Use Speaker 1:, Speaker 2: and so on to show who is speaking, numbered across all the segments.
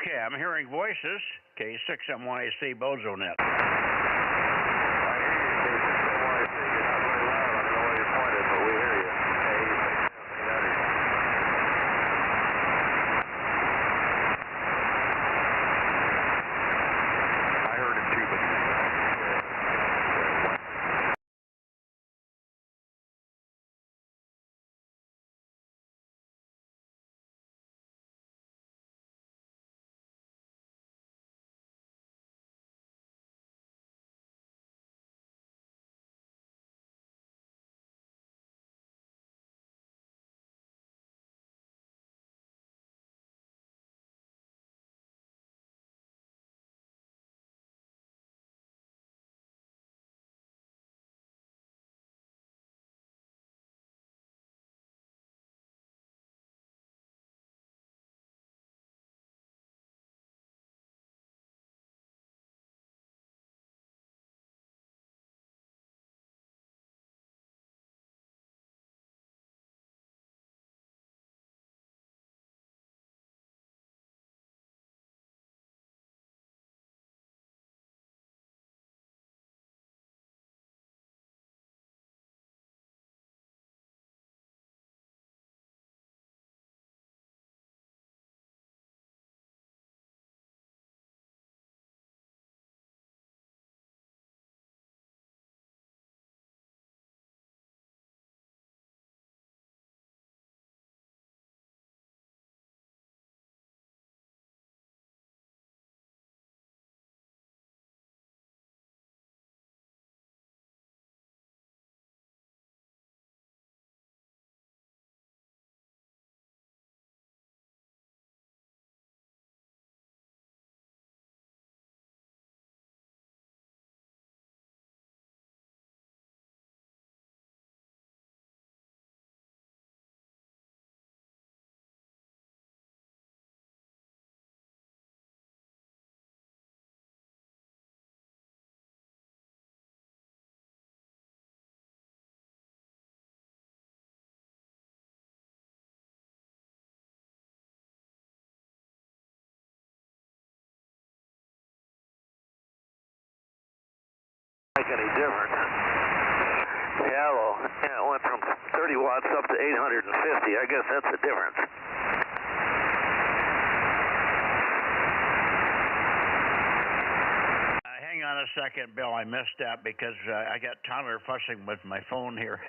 Speaker 1: Okay, I'm hearing voices. K6MYC Bozo Net.
Speaker 2: I hear you, K6MYC. You're not very loud. I don't know where you're pointed, but we hear you. I heard it too, but make any difference. Yeah, well, it went from 30 watts up to 850. I guess that's the difference.
Speaker 1: Hang on a second, Bill. I missed that because I got Tyler fussing with my phone here.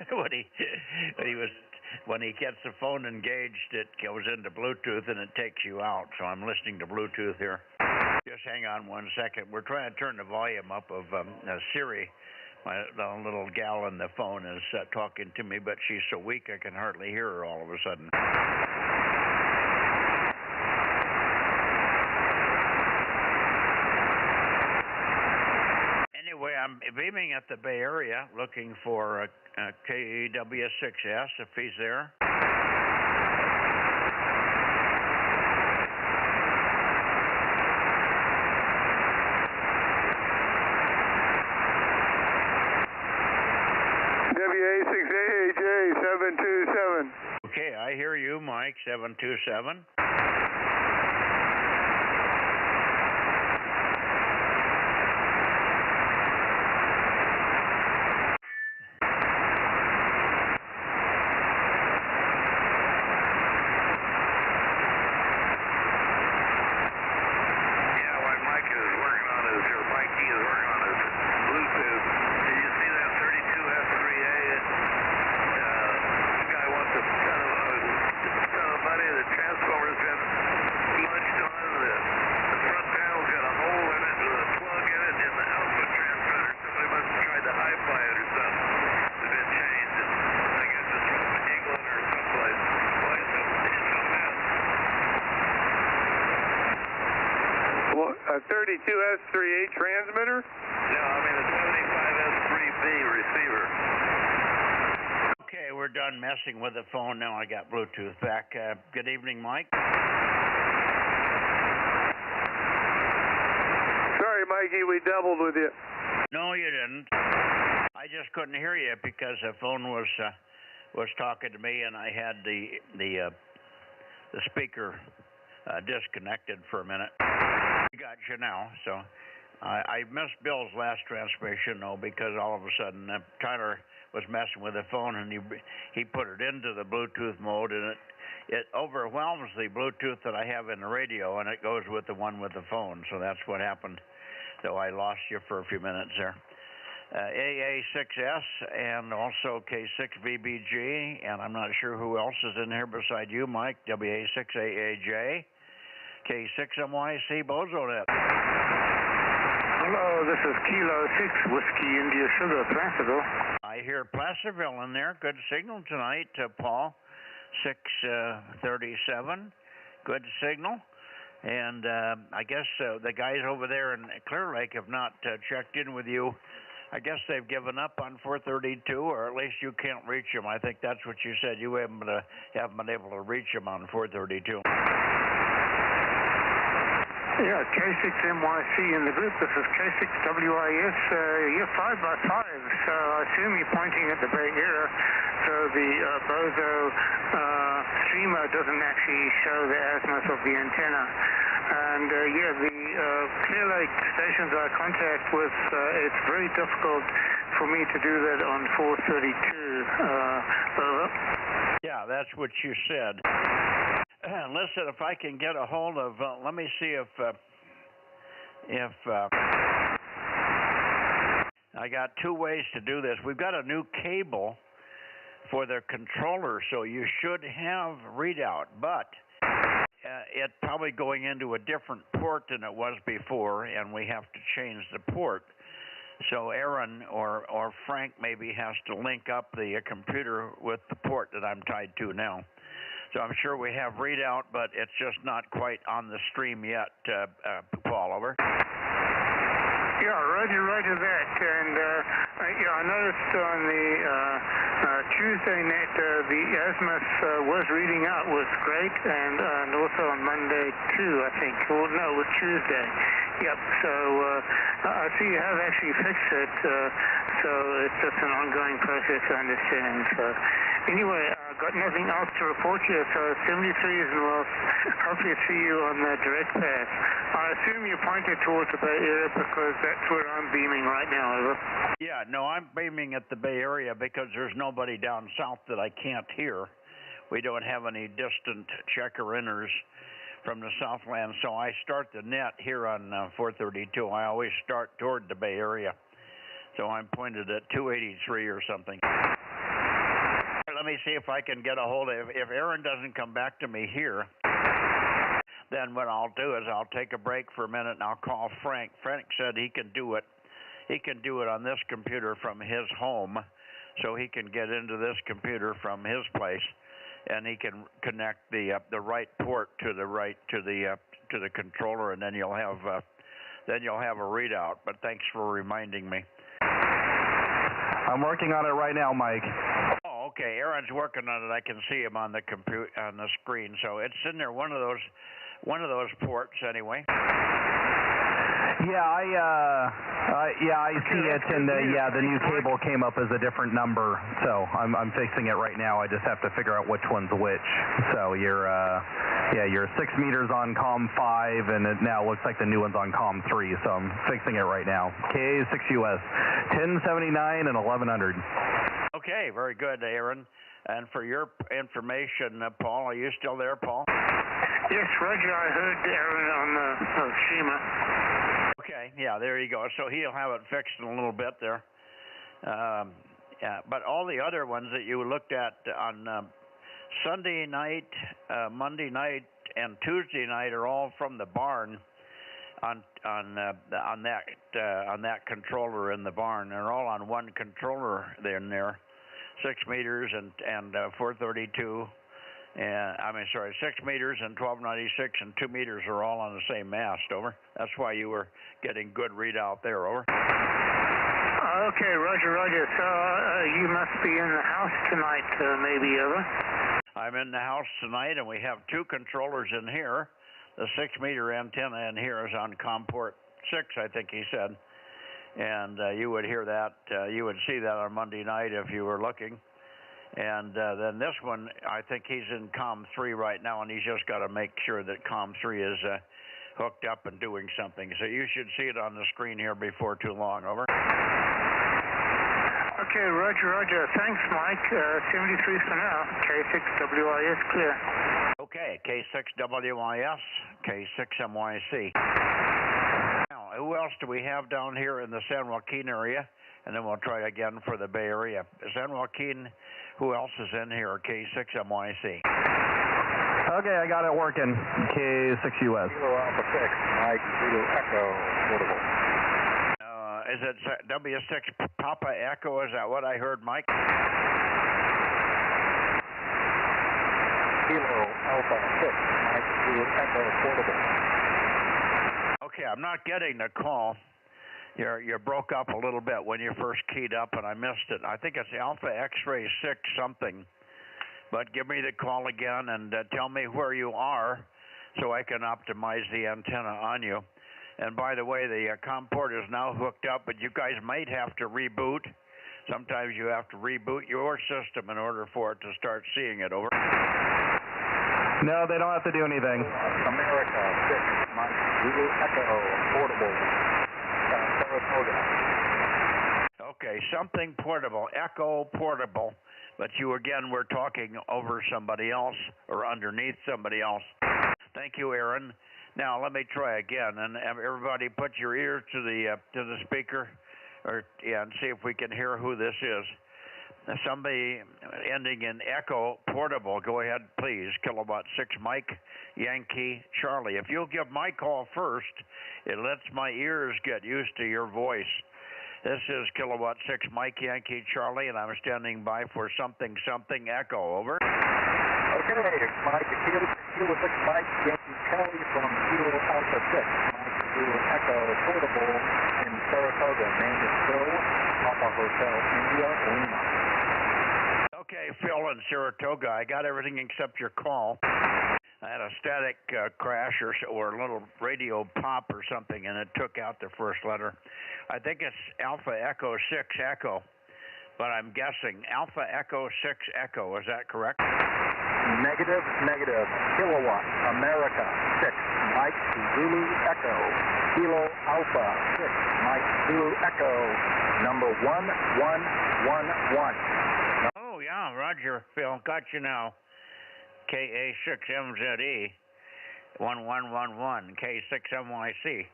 Speaker 1: When he gets the phone engaged, it goes into Bluetooth and it takes you out. So I'm listening to Bluetooth here. Just hang on 1 second. We're trying to turn the volume up of Siri. The little gal on the phone is talking to me, but she's so weak I can hardly hear her all of a sudden. Anyway, I'm beaming at the Bay Area looking for KW6S if he's there.
Speaker 2: WA6AJ727.
Speaker 1: Okay, I hear you, Mike, 727.
Speaker 2: A 32S38 transmitter? No, I mean a 75S3B receiver.
Speaker 1: Okay, we're done messing with the phone. Now I got Bluetooth back. Good evening, Mike.
Speaker 2: Sorry, Mikey, we doubled with you.
Speaker 1: No, you didn't. I just couldn't hear you because the phone was talking to me, and I had the speaker disconnected for a minute. We got you now, so I missed Bill's last transmission, though, because all of a sudden Tyler was messing with the phone, and he put it into the Bluetooth mode, and it overwhelms the Bluetooth that I have in the radio, and it goes with the one with the phone. So that's what happened. So I lost you for a few minutes there. AA6S and also K6VBG, and I'm not sure who else is in here beside you, Mike. WA6AAJ, K6MYC, Bozo Net.
Speaker 3: Hello, this is Kilo 6, Whiskey India Sugar, Placerville.
Speaker 1: I hear Placerville in there. Good signal tonight, Paul. 637. Good signal. And I guess the guys over there in Clear Lake have not checked in with you. I guess they've given up on 432, or at least you can't reach them. I think that's what you said. You haven't been able to reach them on 432.
Speaker 3: Yeah, K6MYC in the group. This is K6WIS. You're 5x5, so I assume you're pointing at the Bay Area. So the Bozo streamer doesn't actually show the azimuth of the antenna. And yeah, the Clear Lake stations I contact with, it's very difficult for me to do that on 432. Over.
Speaker 1: Yeah, that's what you said. Listen, if I can get a hold of, let me see if I got two ways to do this. We've got a new cable for the controller, so you should have readout, but it's probably going into a different port than it was before, and we have to change the port. So Aaron or Frank maybe has to link up the computer with the port that I'm tied to now. So I'm sure we have readout, but it's just not quite on the stream yet, Paul, over.
Speaker 3: Yeah, roger that. And yeah, I noticed on the Tuesday net, the azimuth was reading out was great, and also on Monday too, I think. Well, no, it was Tuesday. Yep. So I see you have actually fixed it. So it's just an ongoing process, I understand. So anyway, I've got nothing else to report here. So 73s, and we'll hopefully see you on the direct path. I assume you're pointed towards the Bay Area because that's where I'm beaming right now, over.
Speaker 1: Yeah, no, I'm beaming at the Bay Area because there's nobody down south that I can't hear. We don't have any distant checker-inners from the Southland, so I start the net here on 432. I always start toward the Bay Area. So I'm pointed at 283 or something. Let me see if I can get a hold of, if Aaron doesn't come back to me here, then what I'll do is I'll take a break for a minute and I'll call Frank. Frank said he can do it. He can do it on this computer from his home, so he can get into this computer from his place, and he can connect the right port to the controller, and then you'll have a readout. But thanks for reminding me.
Speaker 4: I'm working on it right now, Mike.
Speaker 1: Oh, okay. Aaron's working on it. I can see him on the on the screen. So it's in there. One of those ports, anyway.
Speaker 4: Yeah, I see it, and the new cable came up as a different number, so I'm fixing it right now. I just have to figure out which one's which. So you're 6 meters on COM 5, and it now looks like the new one's on COM 3. So I'm fixing it right now. KA6US 1079 and 1100.
Speaker 1: Okay, very good, Aaron. And for your information, Paul, are you still there, Paul?
Speaker 3: Yes, Roger. I heard Aaron on the streamer.
Speaker 1: Okay, yeah, there you go. So he'll have it fixed in a little bit there. Yeah, but all the other ones that you looked at on Sunday night, Monday night, and Tuesday night are all from the barn on that controller in the barn. They're all on one controller in there, 6 meters and 432. And 6 meters and 1296 and 2 meters are all on the same mast, over. That's why you were getting good readout there, over.
Speaker 3: Okay, roger. So you must be in the house tonight, maybe, over.
Speaker 1: I'm in the house tonight, and we have two controllers in here. The 6 meter antenna in here is on COM port 6, I think he said. And you would hear that, you would see that on Monday night if you were looking. And then this one, I think he's in COM 3 right now, and he's just got to make sure that COM 3 is hooked up and doing something. So you should see it on the screen here before too long. Over.
Speaker 3: Okay, roger. Thanks, Mike. 73 for now. K6WIS clear.
Speaker 1: Okay, K6WIS, K6MYC. Now, who else do we have down here in the San Joaquin area? And then we'll try again for the Bay Area. San Joaquin, who else is in here? K6MYC.
Speaker 4: Okay, I got it working. K6US.
Speaker 5: Kilo Alpha 6, Mike, Zulu Echo, portable.
Speaker 1: Is it W6 Papa Echo? Is that what I heard, Mike?
Speaker 5: Kilo Alpha 6, Mike, Zulu Echo, portable.
Speaker 1: Okay, I'm not getting the call. You broke up a little bit when you first keyed up, and I missed it. I think it's Alpha X-Ray 6 something. But give me the call again and tell me where you are so I can optimize the antenna on you. And by the way, the COM port is now hooked up, but you guys might have to reboot. Sometimes you have to reboot your system in order for it to start seeing it. Over.
Speaker 4: No, they don't have to do anything.
Speaker 5: America 6, Mike, Zulu Echo, portable. Saratoga.
Speaker 1: Okay, something portable, Echo portable. But you again were talking over somebody else or underneath somebody else. Thank you, Aaron. Now let me try again, and everybody put your ear to the speaker, and see if we can hear who this is. Somebody ending in Echo portable. Go ahead, please. Kilowatt 6 Mike Yankee Charlie. If you'll give my call first, it lets my ears get used to your voice. This is Kilowatt 6 Mike Yankee Charlie, and I'm standing by for something Echo. Over.
Speaker 5: Okay, Mike, Kilo 6 Mike Yankee Charlie from Kilo Alpha 6, Mike Zulu Echo, portable in Saratoga. Name is Phil, Papa Hotel, India, Lima.
Speaker 1: Okay, Phil in Saratoga. I got everything except your call. I had a static crash or a little radio pop or something, and it took out the first letter. I think it's Alpha Echo 6 Echo, but I'm guessing Alpha Echo 6 Echo. Is that correct?
Speaker 5: Negative. Kilowatt, America 6, Mike Zulu Echo, Kilo Alpha 6, Mike Zulu Echo, number 1111.
Speaker 1: Oh, yeah, roger, Phil. Got you now. KA6MZE, 1111, K6MYC.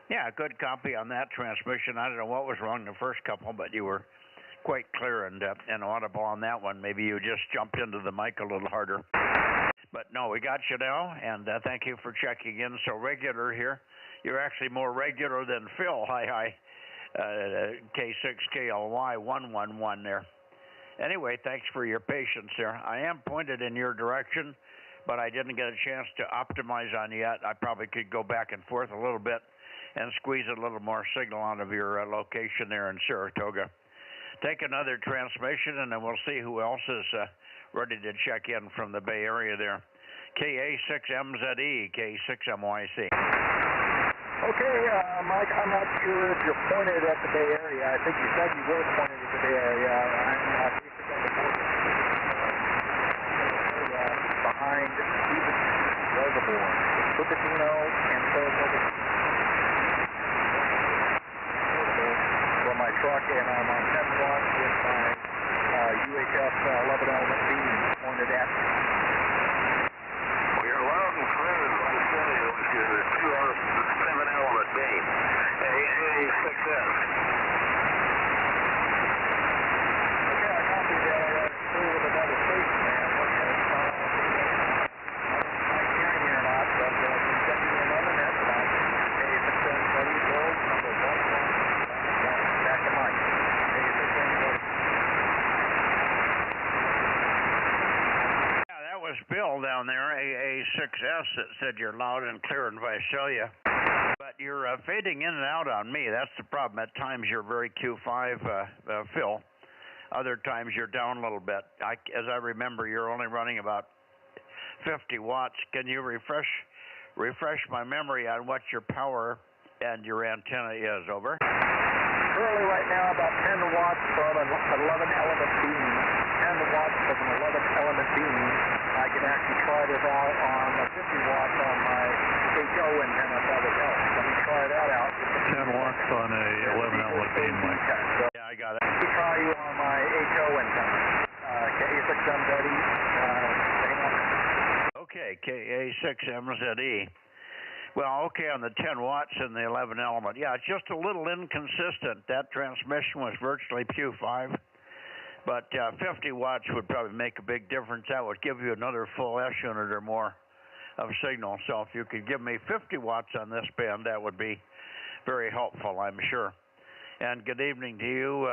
Speaker 1: Yeah, good copy on that transmission. I don't know what was wrong the first couple, but you were quite clear and audible on that one. Maybe you just jumped into the mic a little harder. But no, we got you now, and thank you for checking in so regular here. You're actually more regular than Phil. Hi. K6KLY 111 there. Anyway, thanks for your patience there. I am pointed in your direction, but I didn't get a chance to optimize on you yet. I probably could go back and forth a little bit and squeeze a little more signal out of your location there in Saratoga. Take another transmission, and then we'll see who else is ready to check in from the Bay Area there. KA6MZE, K6MYC.
Speaker 5: Okay, Mike, I'm not sure if you're pointed at the Bay Area. I think you said you were pointed at the Bay Area. I'm basically on the border behind Stevens Reservoir, Cupertino and Saratoga. For my truck, and I'm on 10 watts with my UHF 11 element beam pointed at me.
Speaker 2: You're loud and clear in Visalia with your 2-7 element beam. AA6S.
Speaker 5: Okay, I copy that. Clear with another station, man. I'm hearing you or not, but just send me another net tonight. AA6M Gold, number 1. Back to Mike. AA6M Gold.
Speaker 1: Yeah, that was Bill down there, AA6S, that said you're loud and clear in Visalia. But you're fading in and out on me. That's the problem. At times you're very Q5, Phil. Other times you're down a little bit. As I remember, you're only running about 50 watts. Can you refresh my memory on what your power and your antenna is? Over.
Speaker 5: Currently right now about 10 watts from an 11 element beam 10 watts of an 11 element beam, I can actually try this out on 50 watts on my HO antenna if that would help. Let me try that out.
Speaker 6: 10 watts on a 11 element beam, Mike.
Speaker 1: Yeah, I got it.
Speaker 5: Let me try you on my HO antenna. KA6MZE.
Speaker 1: Okay, KA6MZE. Well, okay, on the 10 watts and the 11 element. Yeah, it's just a little inconsistent. That transmission was virtually Q5. But 50 watts would probably make a big difference. That would give you another full S unit or more of signal. So if you could give me 50 watts on this band, that would be very helpful, I'm sure. And good evening to you,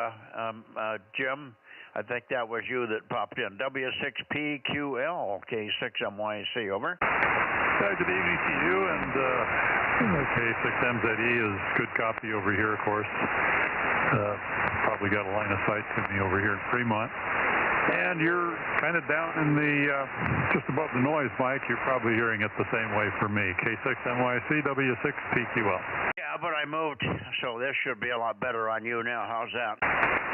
Speaker 1: Jim. I think that was you that popped in. W6PQL, K6MYC, over.
Speaker 6: Good evening to you, and K6MZE is good copy over here, of course. Probably got a line of sight to me over here in Fremont. And you're kind of down in the, just above the noise, Mike. You're probably hearing it the same way for me. K6MYC, W6PQL.
Speaker 1: Yeah, but I moved, so this should be a lot better on you now. How's that?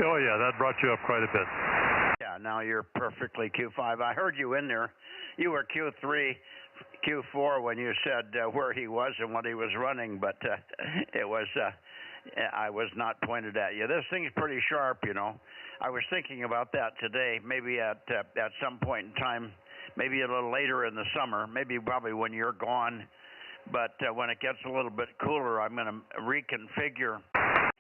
Speaker 6: Oh, yeah, that brought you up quite a bit.
Speaker 1: Yeah, now you're perfectly Q5. I heard you in there. You were Q3, Q4 when you said where he was and what he was running, but it was, I was not pointed at you. This thing's pretty sharp, you know. I was thinking about that today, maybe at some point in time, maybe a little later in the summer, maybe probably when you're gone. But when it gets a little bit cooler, I'm going to reconfigure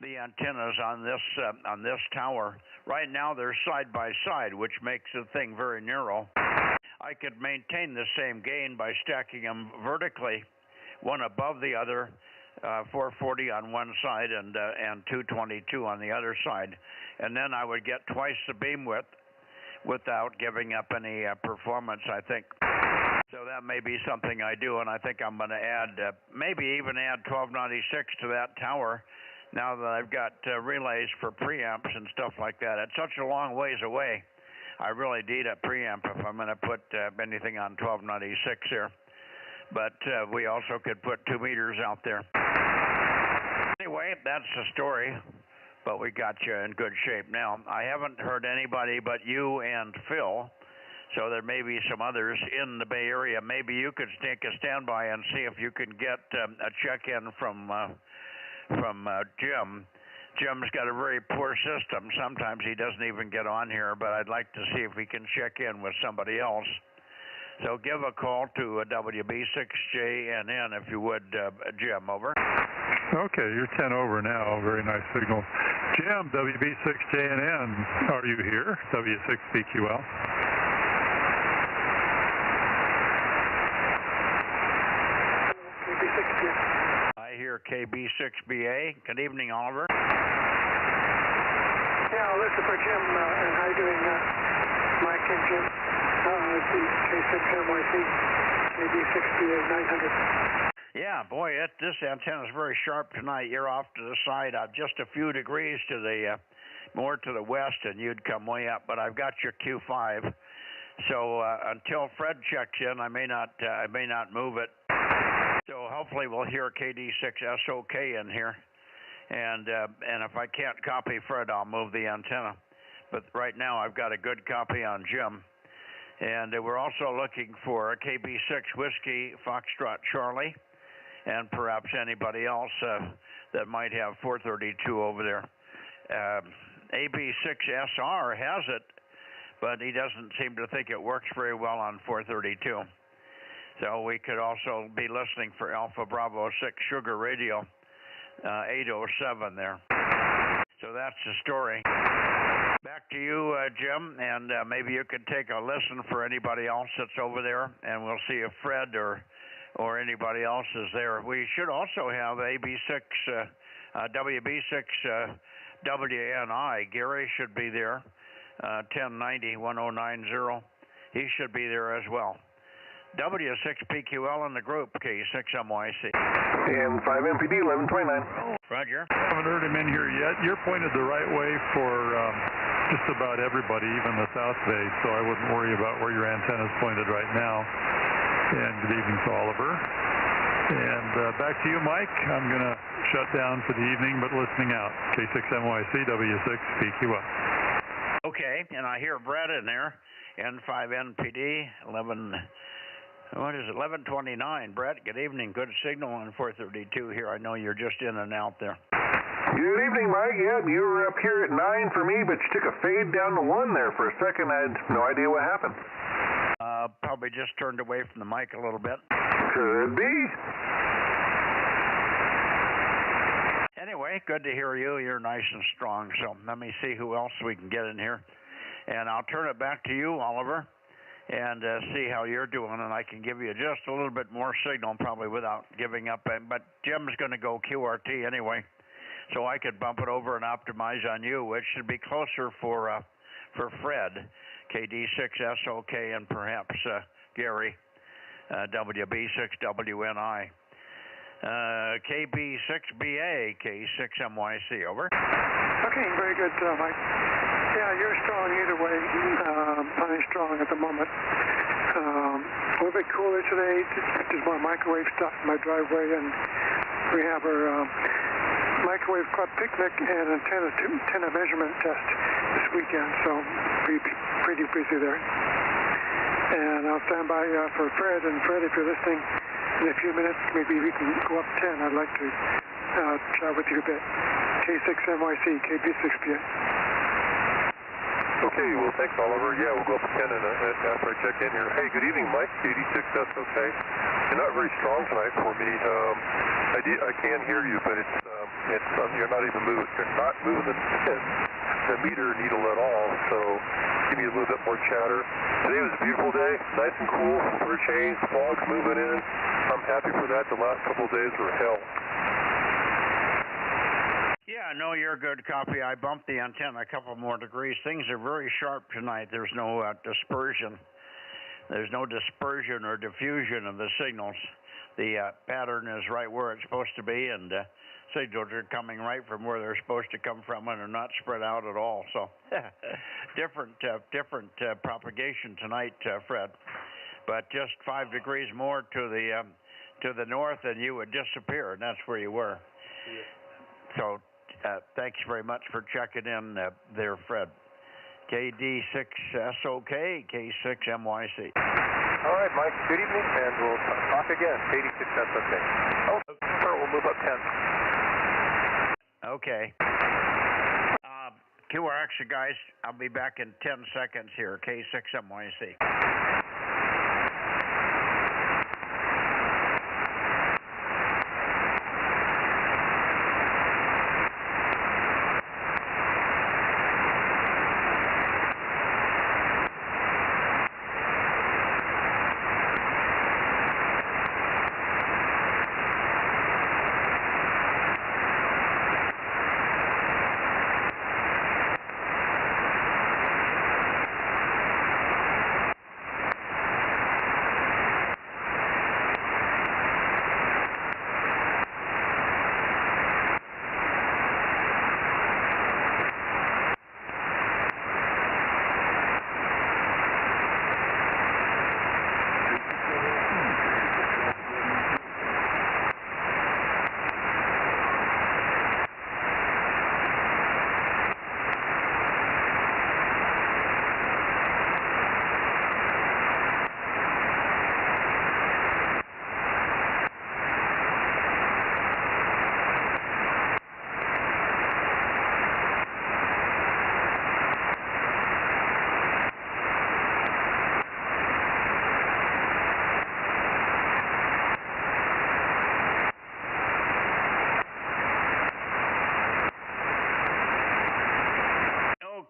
Speaker 1: the antennas on this tower. Right now they're side by side, which makes the thing very narrow. I could maintain the same gain by stacking them vertically, one above the other, 440 on one side and 222 on the other side, and then I would get twice the beam width without giving up any performance, I think. So that may be something I do, and I think I'm going to add, maybe even add 1296 to that tower now that I've got relays for preamps and stuff like that. It's such a long ways away. I really need a preamp if I'm going to put anything on 1296 here. But we also could put 2 meters out there. Anyway, that's the story, but we got you in good shape now. I haven't heard anybody but you and Phil, so there may be some others in the Bay Area. Maybe you could take a standby and see if you can get a check-in from Jim. Jim's got a very poor system. Sometimes he doesn't even get on here, but I'd like to see if we can check in with somebody else. So give a call to WB6JNN if you would, Jim, over.
Speaker 6: Okay, you're 10 over now. Very nice signal. Jim, WB6JNN, are you here? W6PQL.
Speaker 1: I hear KB6BA. Good evening, Oliver.
Speaker 3: Yeah, listen for Jim, and how you doing, Mike and Jim? It's the K6MYC, KB6BA 900.
Speaker 1: Yeah, boy, this antenna is very sharp tonight. You're off to the side, just a few degrees to the more to the west, and you'd come way up. But I've got your Q5, so until Fred checks in, I may not move it. So hopefully we'll hear KD6SOK in here, and if I can't copy Fred, I'll move the antenna. But right now I've got a good copy on Jim. And we're also looking for a KB6 Whiskey Foxtrot Charlie, and perhaps anybody else that might have 432 over there. AB6SR has it, but he doesn't seem to think it works very well on 432. So we could also be listening for Alpha Bravo 6 Sugar Radio 807 there. So that's the story. Back to you, Jim, and maybe you could take a listen for anybody else that's over there, and we'll see if Fred or anybody else is there. We should also have AB6, WB6 WNI. Gary should be there, 1090-1090. He should be there as well. W6PQL in the group, K6MYC.
Speaker 7: And 5MPD 1129.
Speaker 1: Roger.
Speaker 6: I haven't heard him in here yet. You're pointed the right way for just about everybody, even the South Bay, so I wouldn't worry about where your antenna's pointed right now. And good evening to Oliver. And back to you, Mike. I'm going to shut down for the evening, but listening out. K6MYC, W6PQL.
Speaker 1: Okay, and I hear Brett in there, N5NPD, 1129. Brett, good evening. Good signal on 432 here. I know you're just in and out there.
Speaker 7: Good evening, Mike. Yeah, you were up here at 9 for me, but you took a fade down to 1 there for a second. I had no idea what happened.
Speaker 1: Probably just turned away from the mic a little bit.
Speaker 7: Could be.
Speaker 1: Anyway, good to hear you. You're nice and strong. So let me see who else we can get in here. And I'll turn it back to you, Oliver, and see how you're doing. And I can give you just a little bit more signal, probably without giving up. But Jim's going to go QRT anyway, so I could bump it over and optimize on you, which should be closer for Fred, KD6SOK, and perhaps Gary, WB6WNI. KB6BA, K6MYC, over.
Speaker 8: Okay, very good, Mike. Yeah, you're strong either way. Plenty strong at the moment. A little bit cooler today. There's more microwave stuff in my driveway, and we have our microwave club picnic and antenna measurement test this weekend, so pretty busy there. And I'll stand by for Fred. And Fred, if you're listening, in a few minutes, maybe we can go up 10. I'd like to chat with you a bit. K6MYC, KB6PA.
Speaker 7: Okay, well, thanks, Oliver. Yeah, we'll go up to 10 after I check in here. Hey, good evening, Mike. KD6SOK. You're not very strong tonight for me. I can hear you, but you're not even moving. You're not moving the meter needle at all. So give me a little bit more chatter. Today was a beautiful day, nice and cool. For a change, fog's moving in. I'm happy for that. The last couple of days were hell.
Speaker 1: Yeah, no, you're a good copy. I bumped the antenna a couple more degrees. Things are very sharp tonight. There's no dispersion. There's no dispersion or diffusion of the signals. The pattern is right where it's supposed to be, and signals are coming right from where they're supposed to come from, and are not spread out at all. So different propagation tonight, Fred. But just 5 degrees more to the north, and you would disappear, and that's where you were. So thanks very much for checking in there, Fred. KD6SOK, K6MYC.
Speaker 5: All right, Mike, good evening, and we'll talk again. KD6SOK. Oh, we'll move up 10.
Speaker 1: Okay. QRX, guys, I'll be back in 10 seconds here, K6MYC.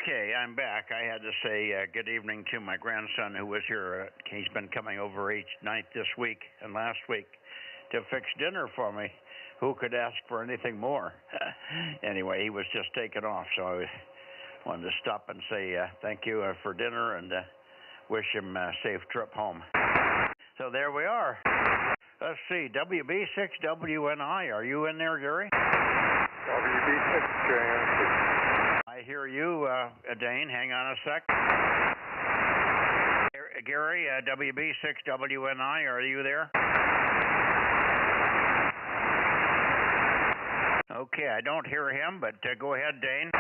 Speaker 1: Okay, I'm back. I had to say good evening to my grandson who was here. He's been coming over each night this week and last week to fix dinner for me. Who could ask for anything more? Anyway, he was just taking off, so I wanted to stop and say thank you for dinner and wish him a safe trip home. So there we are. Let's see, WB6WNI, are you in there, Gary?
Speaker 5: WB6WNI.
Speaker 1: I hear you, Dane. Hang on a sec. Gary, WB6WNI, are you there? Okay, I don't hear him, but go ahead, Dane.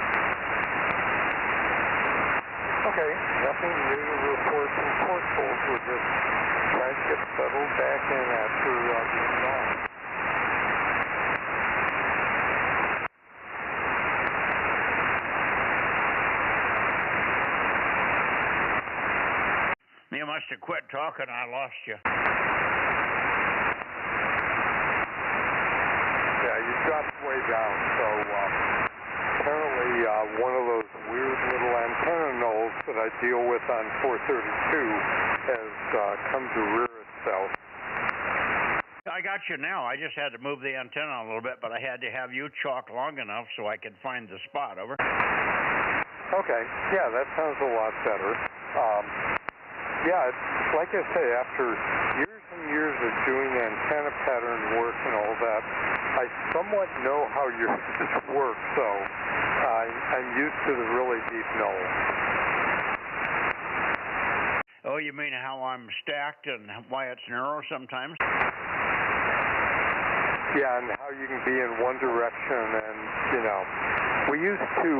Speaker 7: Okay, nothing new to report from Courtfield. We're just trying to get settled back in after being gone.
Speaker 1: You must have quit talking. I lost you.
Speaker 7: Yeah, you dropped way down, so apparently one of those weird little antenna nulls that I deal with on 432 has come to rear itself.
Speaker 1: I got you now. I just had to move the antenna a little bit, but I had to have you chalk long enough so I could find the spot. Over.
Speaker 7: Okay, yeah, that sounds a lot better. Yeah, like I say, after years and years of doing antenna pattern work and all that, I somewhat know how yours works, so I'm used to the really deep null.
Speaker 1: Oh, you mean how I'm stacked and why it's narrow sometimes?
Speaker 7: Yeah, and how you can be in one direction, and, you know, we used to,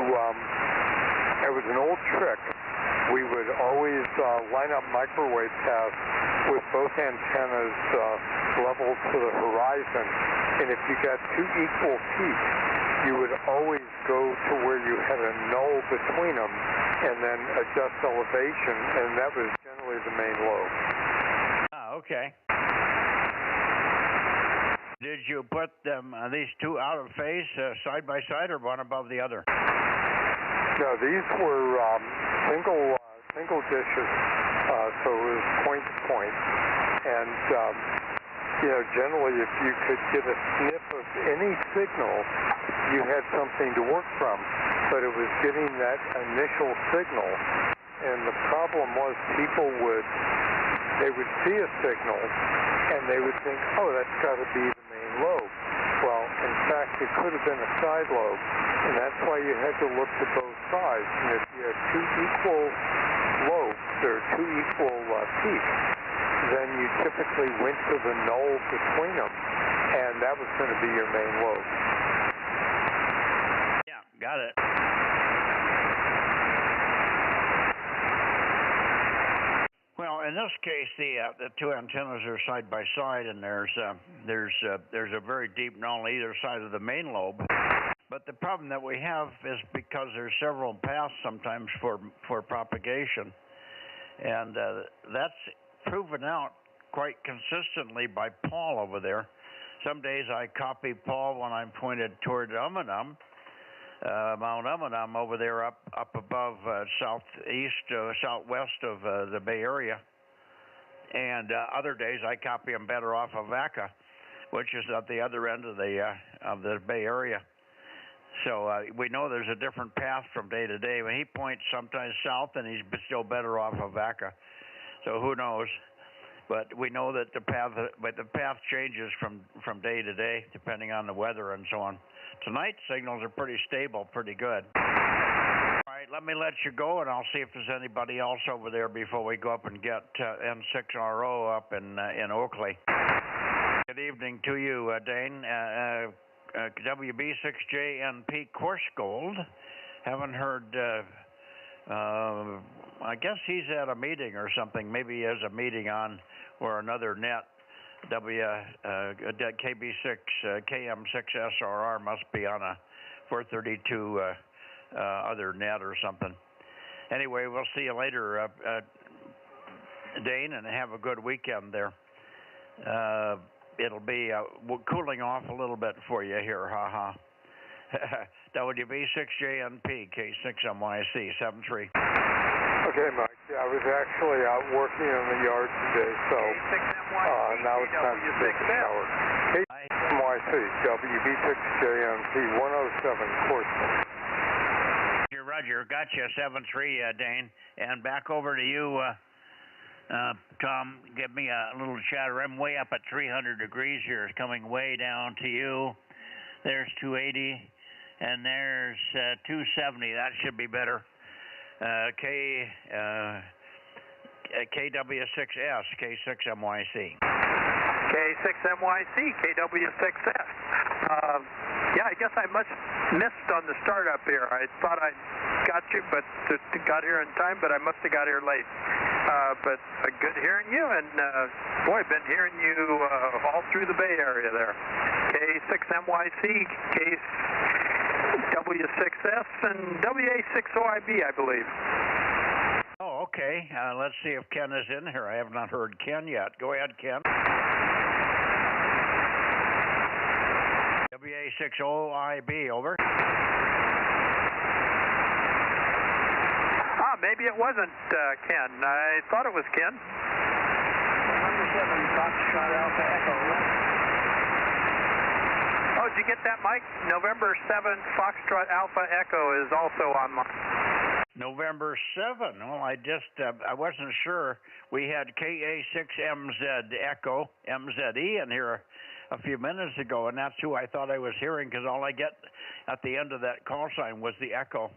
Speaker 7: it was an old trick. We would always line up microwave paths with both antennas level to the horizon. And if you got two equal peaks, you would always go to where you had a null between them and then adjust elevation, and that was generally the main lobe.
Speaker 1: Ah, okay. Did you put them, these two out of phase, side by side, or one above the other?
Speaker 7: No, these were single dishes, so it was point to point. And, you know, generally if you could get a sniff of any signal, you had something to work from. But it was getting that initial signal. And the problem was they would see a signal, and they would think, oh, that's got to be the main lobe. Well, in fact, it could have been a side lobe, and that's why you had to look to both sides. And if you had two equal lobes, or two equal peaks, then you typically went to the null between them, and that was going to be your main lobe.
Speaker 1: Yeah, got it. Well, in this case, the two antennas are side by side, and there's a very deep null on either side of the main lobe. But the problem that we have is because there's several paths sometimes for propagation, and that's proven out quite consistently by Paul over there. Some days I copy Paul when I'm pointed toward Mount Umunhum over there up above southwest of the Bay Area. And other days I copy him better off of Vaca, which is at the other end of the Bay Area. So we know there's a different path from day to day. When he points sometimes south, and he's still better off of Vaca. So who knows? But we know that the path changes from day to day, depending on the weather and so on. Tonight's signals are pretty stable, pretty good. All right, let me let you go, and I'll see if there's anybody else over there before we go up and get N6RO up in Oakley. Good evening to you, Dane. WB6JNP Course Gold. Haven't heard. I guess he's at a meeting or something. Maybe he has a meeting on or another net. KB6 KM6SRR must be on a 432 other net or something. Anyway, we'll see you later, Dane, and have a good weekend there. It'll be cooling off a little bit for you here, haha. WB6JNP K6MYC 73.
Speaker 7: Okay, Mike. Yeah, I was actually out working in the yard today, so now it's time to take a shower. K6MYC WB6JNP 107 course.
Speaker 1: Roger, gotcha, 73, Dane. And back over to you, Tom. Give me a little chatter. I'm way up at 300 degrees here. It's coming way down to you. There's 280, and there's 270. That should be better. KW6S, K6MYC.
Speaker 5: K6MYC, KW6S. Yeah, I got
Speaker 9: guess I must missed on the startup here. I thought I got you, but got here in time, but I must have got here late. But good hearing you, and boy, been hearing you all through the Bay Area there. K6MYC, KW6S, and WA6OIB, I believe.
Speaker 1: Oh, okay. Let's see if Ken is in here. I have not heard Ken yet. Go ahead, Ken. WA6OIB, over.
Speaker 9: Maybe it wasn't Ken. I thought it was Ken.
Speaker 5: Number 7, Foxtrot Alpha Echo.
Speaker 9: Oh, did you get that, Mike? November 7, Foxtrot Alpha Echo is also online.
Speaker 1: November 7. Well, I wasn't sure. We had KA6MZ Echo, MZE in here a few minutes ago, and that's who I thought I was hearing, because all I get at the end of that call sign was the Echo.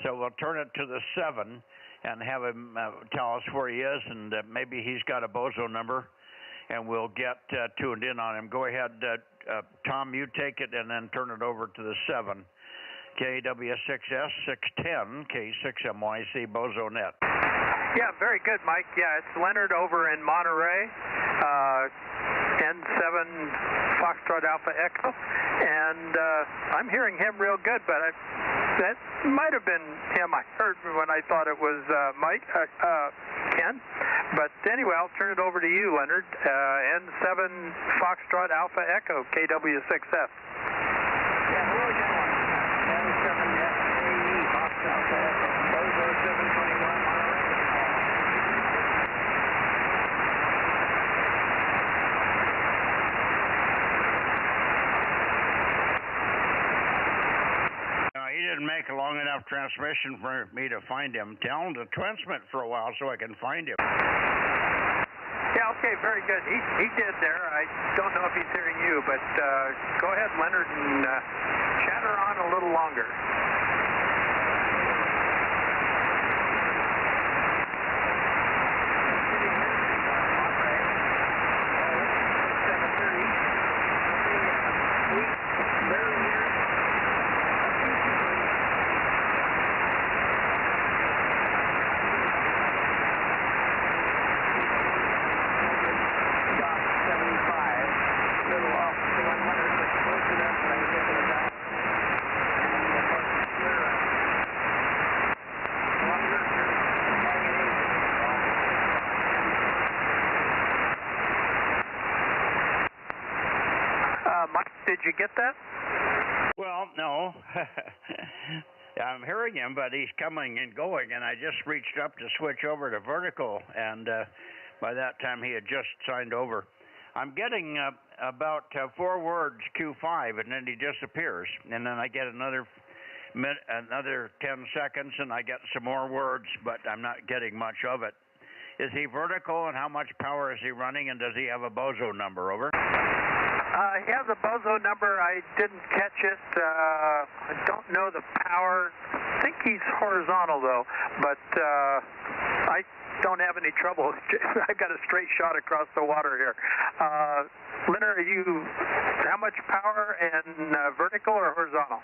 Speaker 1: So we'll turn it to the 7 and have him tell us where he is, and maybe he's got a Bozo number, and we'll get tuned in on him. Go ahead, Tom, you take it and then turn it over to the 7. KW6S 610, K6MYC, Bozo Net.
Speaker 9: Yeah, very good, Mike. Yeah, it's Leonard over in Monterey, N7 Foxtrot Alpha Echo, and I'm hearing him real good, but that might have been him I heard when I thought it was Ken. But anyway, I'll turn it over to you, Leonard. N7 Foxtrot Alpha Echo, KW6F.
Speaker 5: Yeah, hello, gentlemen. N7SAE, Fox Alpha Echo, Bozo 721,
Speaker 1: He didn't make a long enough transmission for me to find him. Tell him to transmit for a while so I can find him.
Speaker 9: Yeah, okay, very good. He did there. I don't know if he's hearing you, but go ahead, Leonard, and chatter on a little longer. Mike, did you get that?
Speaker 1: Well, no. I'm hearing him, but he's coming and going, and I just reached up to switch over to vertical, and by that time he had just signed over. I'm getting about 4 words Q5, and then he disappears, and then I get another 10 seconds, and I get some more words, but I'm not getting much of it. Is he vertical, and how much power is he running, and does he have a Bozo number, over?
Speaker 9: He has a Bozo number. I didn't catch it. I don't know the power. I think he's horizontal, though, but I don't have any trouble. I've got a straight shot across the water here. Leonard, how much power, and vertical or horizontal?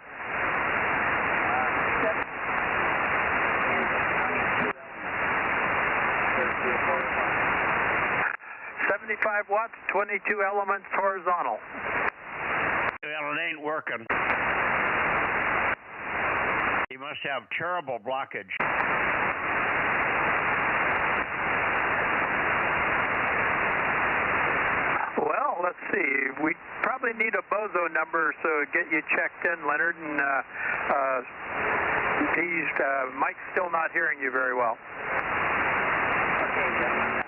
Speaker 9: 75 watts, 22 elements, horizontal.
Speaker 1: Well, it ain't working. He must have terrible blockage.
Speaker 9: Well, let's see. We probably need a Bozo number so get you checked in, Leonard. And Mike's still not hearing you very well.
Speaker 5: Okay, gentlemen.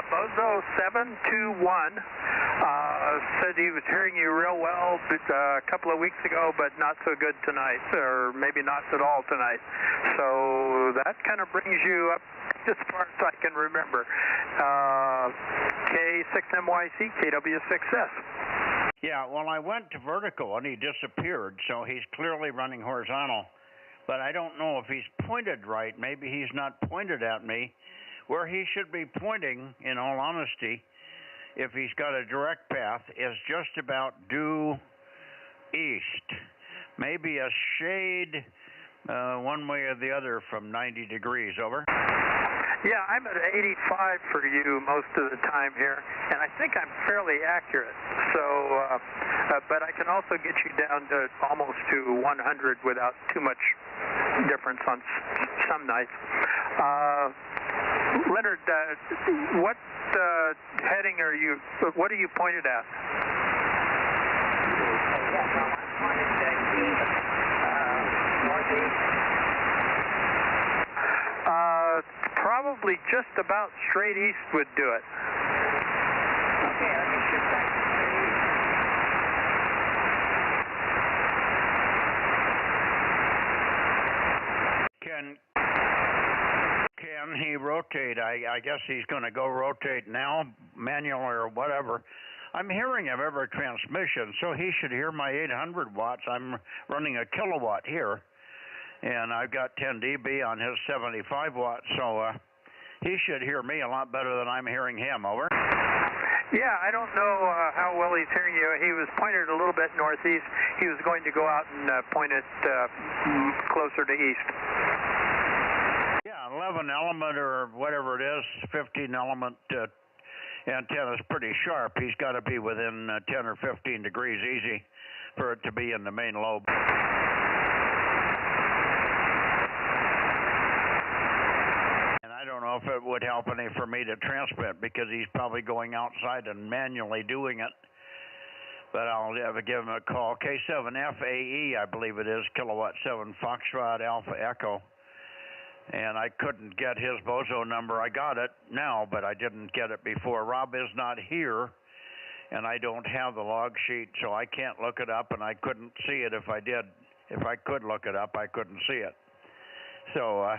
Speaker 9: Bozo 721 said he was hearing you real well a couple of weeks ago, but not so good tonight, or maybe not at all tonight. So that kind of brings you up as far as I can remember. K6MYC, KW6S.
Speaker 1: Yeah, well, I went to vertical and he disappeared, so he's clearly running horizontal. But I don't know if he's pointed right. Maybe he's not pointed at me. Where he should be pointing, in all honesty, if he's got a direct path, is just about due east. Maybe a shade one way or the other from 90 degrees. Over.
Speaker 9: Yeah, I'm at 85 for you most of the time here, and I think I'm fairly accurate. So, but I can also get you down to almost to 100 without too much difference on some nights. Leonard, what heading are you? What are you pointed at? Probably just about straight east would do it.
Speaker 10: Okay, let me shift back to straight east.
Speaker 1: Can he rotate? I guess he's going to go rotate now, manual or whatever. I'm hearing him every transmission, so he should hear my 800 watts. I'm running a kilowatt here, and I've got 10 dB on his 75 watts, so he should hear me a lot better than I'm hearing him. Over.
Speaker 9: Yeah, I don't know how well he's hearing you. He was pointed a little bit northeast. He was going to go out and point it closer to east.
Speaker 1: Yeah, 11 element or whatever it is, 15 element antenna is pretty sharp. He's got to be within 10 or 15 degrees easy for it to be in the main lobe. And I don't know if it would help any for me to transmit because he's probably going outside and manually doing it. But I'll give him a call. K7FAE, I believe it is, kilowatt 7 Foxtrot Alpha Echo. And I couldn't get his Bozo number. I got it now, but I didn't get it before. Rob is not here, and I don't have the log sheet, so I can't look it up, and I couldn't see it if I did. If I could look it up, I couldn't see it. So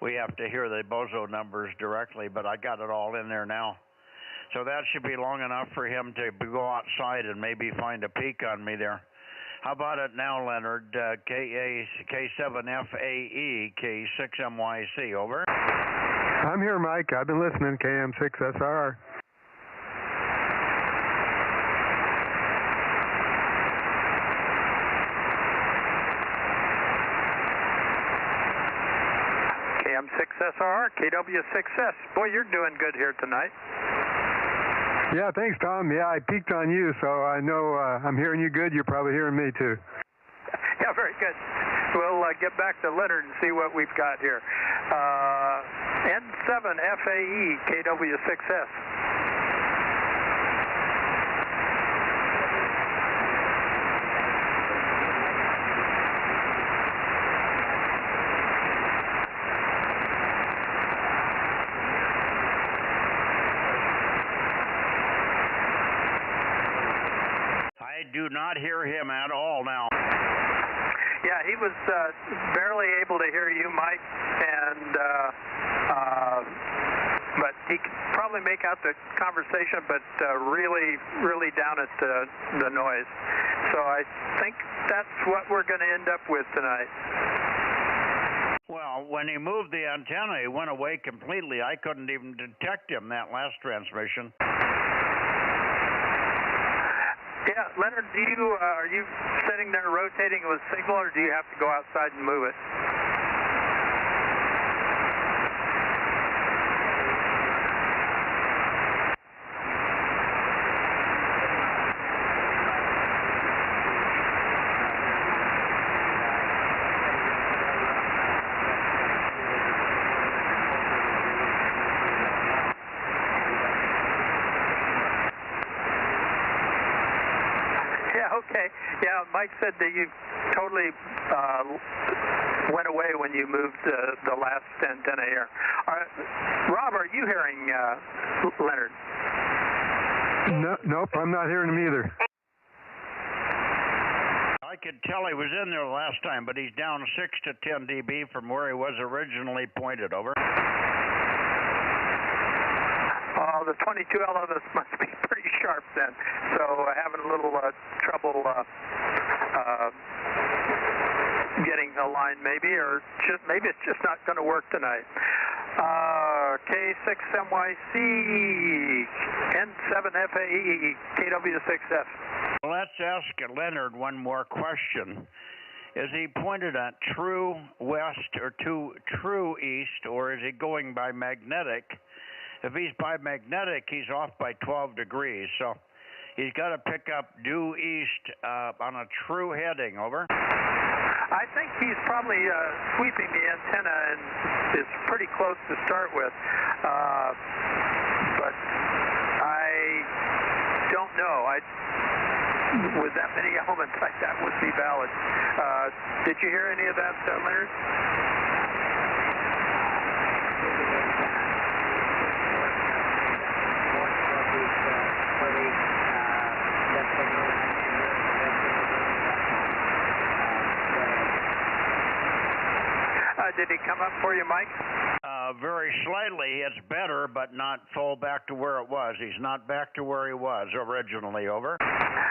Speaker 1: we have to hear the Bozo numbers directly, but I got it all in there now. So that should be long enough for him to go outside and maybe find a peak on me there. How about it now, Leonard? K7FAE, K6MYC, over.
Speaker 8: I'm here, Mike. I've been listening, KM6SR.
Speaker 9: KM6SR, KW6S. Boy, you're doing good here tonight.
Speaker 8: Yeah, thanks, Tom. Yeah, I peeked on you, so I know I'm hearing you good. You're probably hearing me, too.
Speaker 9: Yeah, very good. We'll get back to Leonard and see what we've got here. N7FAE, KW6S.
Speaker 1: I do not hear him at all now.
Speaker 9: Yeah, he was barely able to hear you, Mike, and but he could probably make out the conversation, but really down at the noise. So I think that's what we're going to end up with tonight.
Speaker 1: Well, when he moved the antenna, he went away completely. I couldn't even detect him that last transmission.
Speaker 9: Yeah, Leonard, are you sitting there rotating with signal, or do you have to go outside and move it? Okay. Yeah, Mike said that you totally went away when you moved the last antenna here. Rob, are you hearing Leonard?
Speaker 8: No, nope, I'm not hearing him either.
Speaker 1: I could tell he was in there last time, but he's down 6 to 10 dB from where he was originally pointed. Over.
Speaker 9: The 22 LMS must be pretty sharp. sharp then. So having a little trouble getting a line maybe, or maybe it's just not going to work tonight. K6MYC, N7FAE, KW6S.
Speaker 1: Well, let's ask Leonard one more question. Is he pointed at true west or true east, or is he going by magnetic? If he's by magnetic, he's off by 12 degrees, so he's got to pick up due east on a true heading, over.
Speaker 9: I think he's probably sweeping the antenna and is pretty close to start with, but I don't know. With that many elements, that would be valid. Did you hear any of that, Leonard? Did he come up for you, Mike?
Speaker 1: Very slightly. It's better, but not full back to where it was. He's not back to where he was originally, over.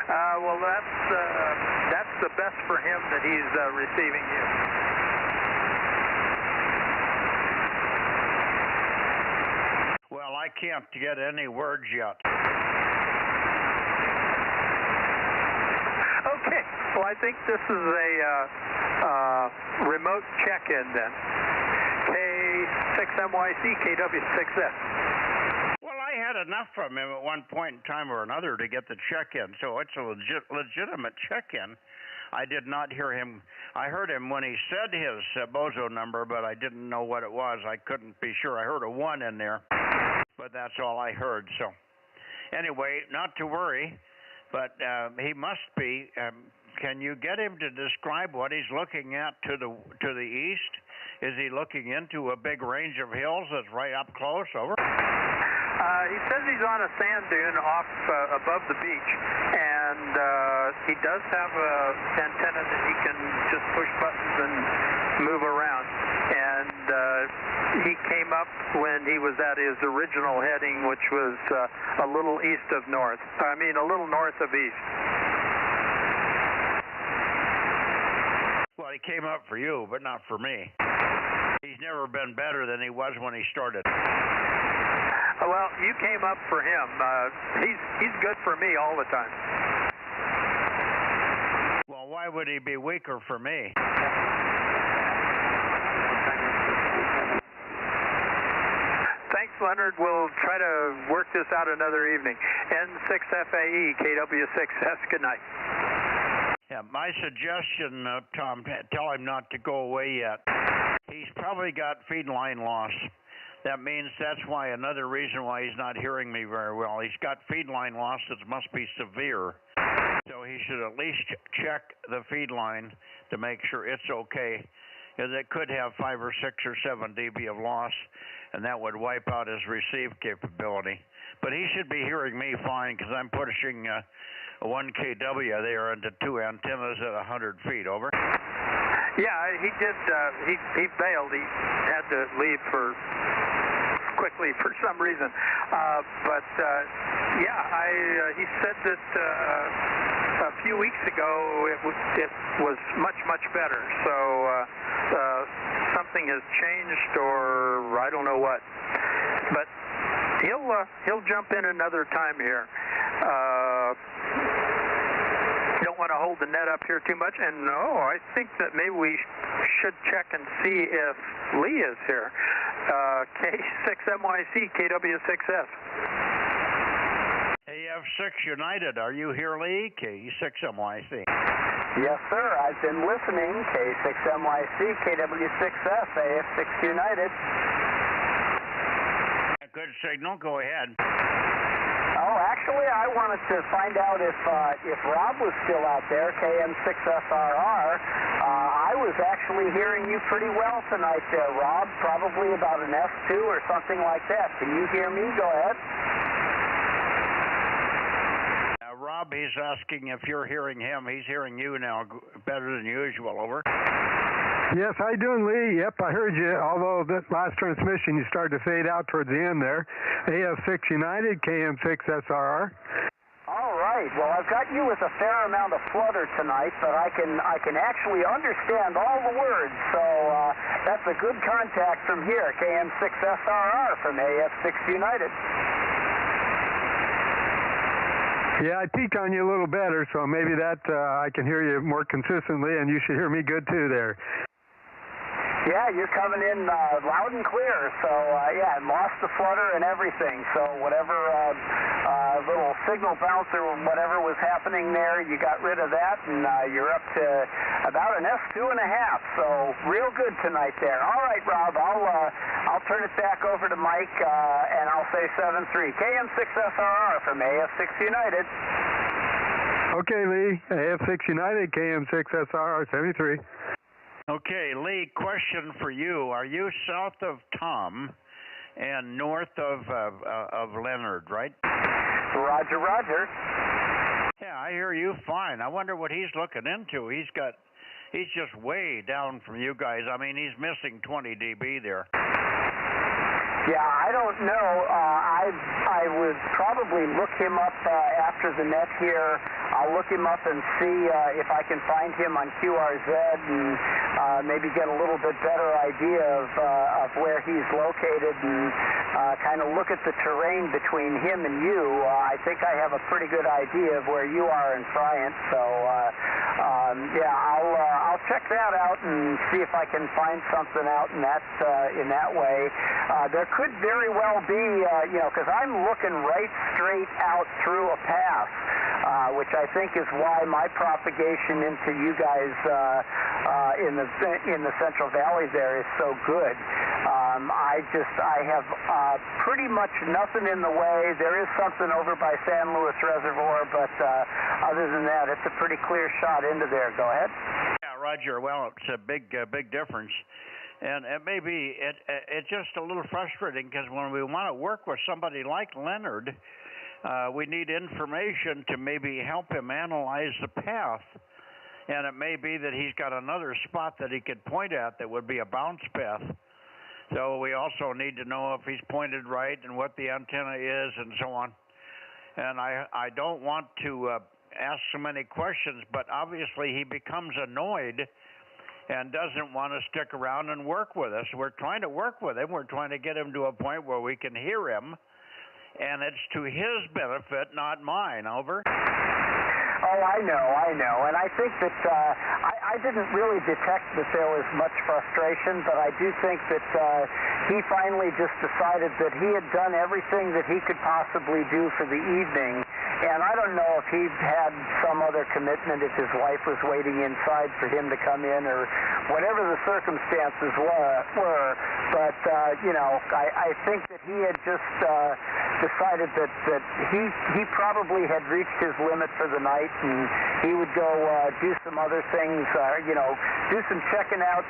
Speaker 9: Well, that's the best for him that he's receiving you.
Speaker 1: Well, I can't get any words yet.
Speaker 9: Okay. Well, I think this is a remote check-in then. K6MYC, KW6S.
Speaker 1: Well, I had enough from him at one point in time or another to get the check-in, so it's a legitimate check-in. I did not hear him. I heard him when he said his Bozo number, but I didn't know what it was. I couldn't be sure. I heard a 1 in there, but that's all I heard. So anyway, not to worry, but he must be. Can you get him to describe what he's looking at to the east? Is he looking into a big range of hills that's right up close, over?
Speaker 9: He says he's on a sand dune off above the beach, and he does have an antenna that he can just push buttons and move around. And he came up when he was at his original heading, which was a little east of north. I mean, a little north of east.
Speaker 1: Well, he came up for you, but not for me. He's never been better than he was when he started.
Speaker 9: Well, you came up for him. He's good for me all the time.
Speaker 1: Well, why would he be weaker for me?
Speaker 9: Thanks, Leonard. We'll try to work this out another evening. N6FAE, KW6S. Good night.
Speaker 1: Yeah, my suggestion, Tom, tell him not to go away yet. He's probably got feed line loss. That means that's why another reason why he's not hearing me very well. He's got feed line loss that must be severe. So he should at least check the feed line to make sure it's okay. Because it could have 5 or 6 or 7 dB of loss, and that would wipe out his receive capability. But he should be hearing me fine because I'm pushing a 1 kW there into 2 antennas at 100 feet, over.
Speaker 9: Yeah, he did. He bailed. He had to leave quickly for some reason. But yeah, he said that a few weeks ago it was much better. So something has changed, or I don't know what. But he'll jump in another time here. Don't want to hold the net up here too much, and no, I think that maybe we should check and see if Lee is here. K6MYC, KW6S.
Speaker 1: AF6 United, are you here, Lee? K6MYC.
Speaker 11: Yes, sir. I've been listening. K6MYC, KW6S, AF6 United.
Speaker 1: Good signal. Go ahead.
Speaker 11: Oh, actually, I wanted to find out if Rob was still out there, KM6SRR. I was actually hearing you pretty well tonight, Rob, probably about an S2 or something like that. Can you hear me? Go ahead.
Speaker 1: Rob, he's asking if you're hearing him. He's hearing you now better than usual, over.
Speaker 12: Yes, how you doing, Lee? Yep, I heard you, although that last transmission you started to fade out towards the end there. AF6 United, KM6SRR.
Speaker 11: right. Well, I've got you with a fair amount of flutter tonight, but I can actually understand all the words. So that's a good contact from here, KM6SRR from AF6 United.
Speaker 12: Yeah, I peak on you a little better, so maybe that I can hear you more consistently, and you should hear me good too there.
Speaker 11: Yeah, you're coming in loud and clear. So, yeah, lost the flutter and everything. So whatever little signal bounce or whatever was happening there, you got rid of that, and you're up to about an S2.5. So real good tonight there. All right, Rob, I'll turn it back over to Mike, and I'll say 7-3. KM6SRR from AF6 United.
Speaker 12: Okay, Lee. AF6 United, KM6SRR 73.
Speaker 1: Okay, Lee, question for you. Are you south of Tom and north of Leonard, right?
Speaker 11: Roger, roger.
Speaker 1: Yeah, I hear you fine. I wonder what he's looking into. He's just way down from you guys. I mean, he's missing 20 dB there.
Speaker 11: Yeah, I don't know. I would probably look him up after the net here. I'll look him up and see if I can find him on QRZ and maybe get a little bit better idea of where he's located and kind of look at the terrain between him and you. I think I have a pretty good idea of where you are in Bryant. So, yeah, I'll check that out and see if I can find something out in that way. There could very well be, because I'm looking right straight out through a pass, which I think is why my propagation into you guys in the Central Valley there is so good. I have pretty much nothing in the way. There is something over by San Luis Reservoir, but other than that, it's a pretty clear shot into there. Go ahead.
Speaker 1: Yeah, Roger. Well, it's a big difference. And it may be, it's just a little frustrating because when we want to work with somebody like Leonard, we need information to maybe help him analyze the path. And it may be that he's got another spot that he could point at that would be a bounce path. So we also need to know if he's pointed right and what the antenna is and so on. And I don't want to ask so many questions, but obviously he becomes annoyed and doesn't want to stick around and work with us. We're trying to work with him. We're trying to get him to a point where we can hear him, and it's to his benefit, not mine. Over.
Speaker 11: Oh, I know. And I think that I didn't really detect that there was much frustration, but I do think that he finally just decided that he had done everything that he could possibly do for the evening. And I don't know if he had some other commitment, if his wife was waiting inside for him to come in, or whatever the circumstances were. But, I think that he had just decided that he probably had reached his limit for the night, and he would go do some other things, do some checking out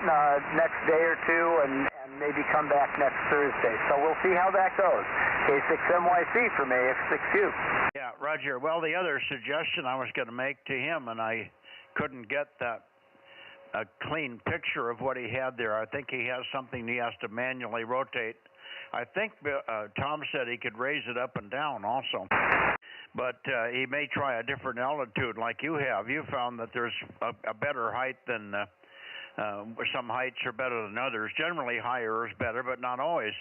Speaker 11: next day or two, and maybe come back next Thursday. So we'll see how that goes. K6MYC from AF6U.
Speaker 1: Yeah, Roger. Well, the other suggestion I was going to make to him, and I couldn't get a clean picture of what he had there. I think he has something he has to manually rotate. I think Tom said he could raise it up and down also. But he may try a different altitude like you have. You found that there's a better height than some heights are better than others. Generally, higher is better, but not always.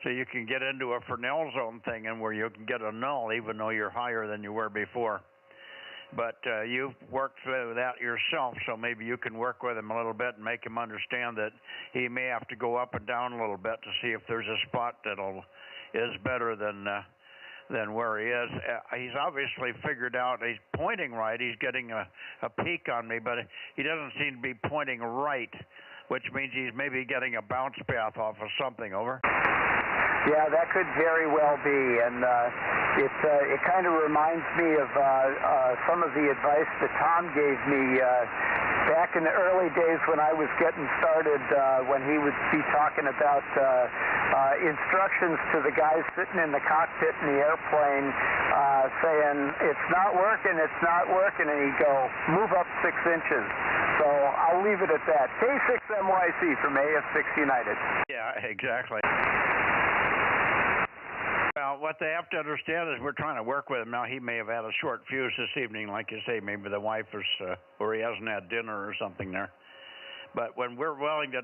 Speaker 1: So you can get into a Fresnel zone thing and where you can get a null even though you're higher than you were before. But you've worked through that yourself, so maybe you can work with him a little bit and make him understand that he may have to go up and down a little bit to see if there's a spot that is better than where he is. He's obviously figured out he's pointing right. He's getting a peak on me, but he doesn't seem to be pointing right, which means he's maybe getting a bounce path off of something. Over.
Speaker 11: Yeah, that could very well be, and it kind of reminds me of some of the advice that Tom gave me back in the early days when I was getting started, when he would be talking about instructions to the guys sitting in the cockpit in the airplane, saying, it's not working, and he'd go, move up 6 inches. So I'll leave it at that. K6MYC from AF6 United.
Speaker 1: Yeah, exactly. Well, what they have to understand is we're trying to work with him. Now, he may have had a short fuse this evening, like you say. Maybe the wife is, or he hasn't had dinner or something there. But when we're willing to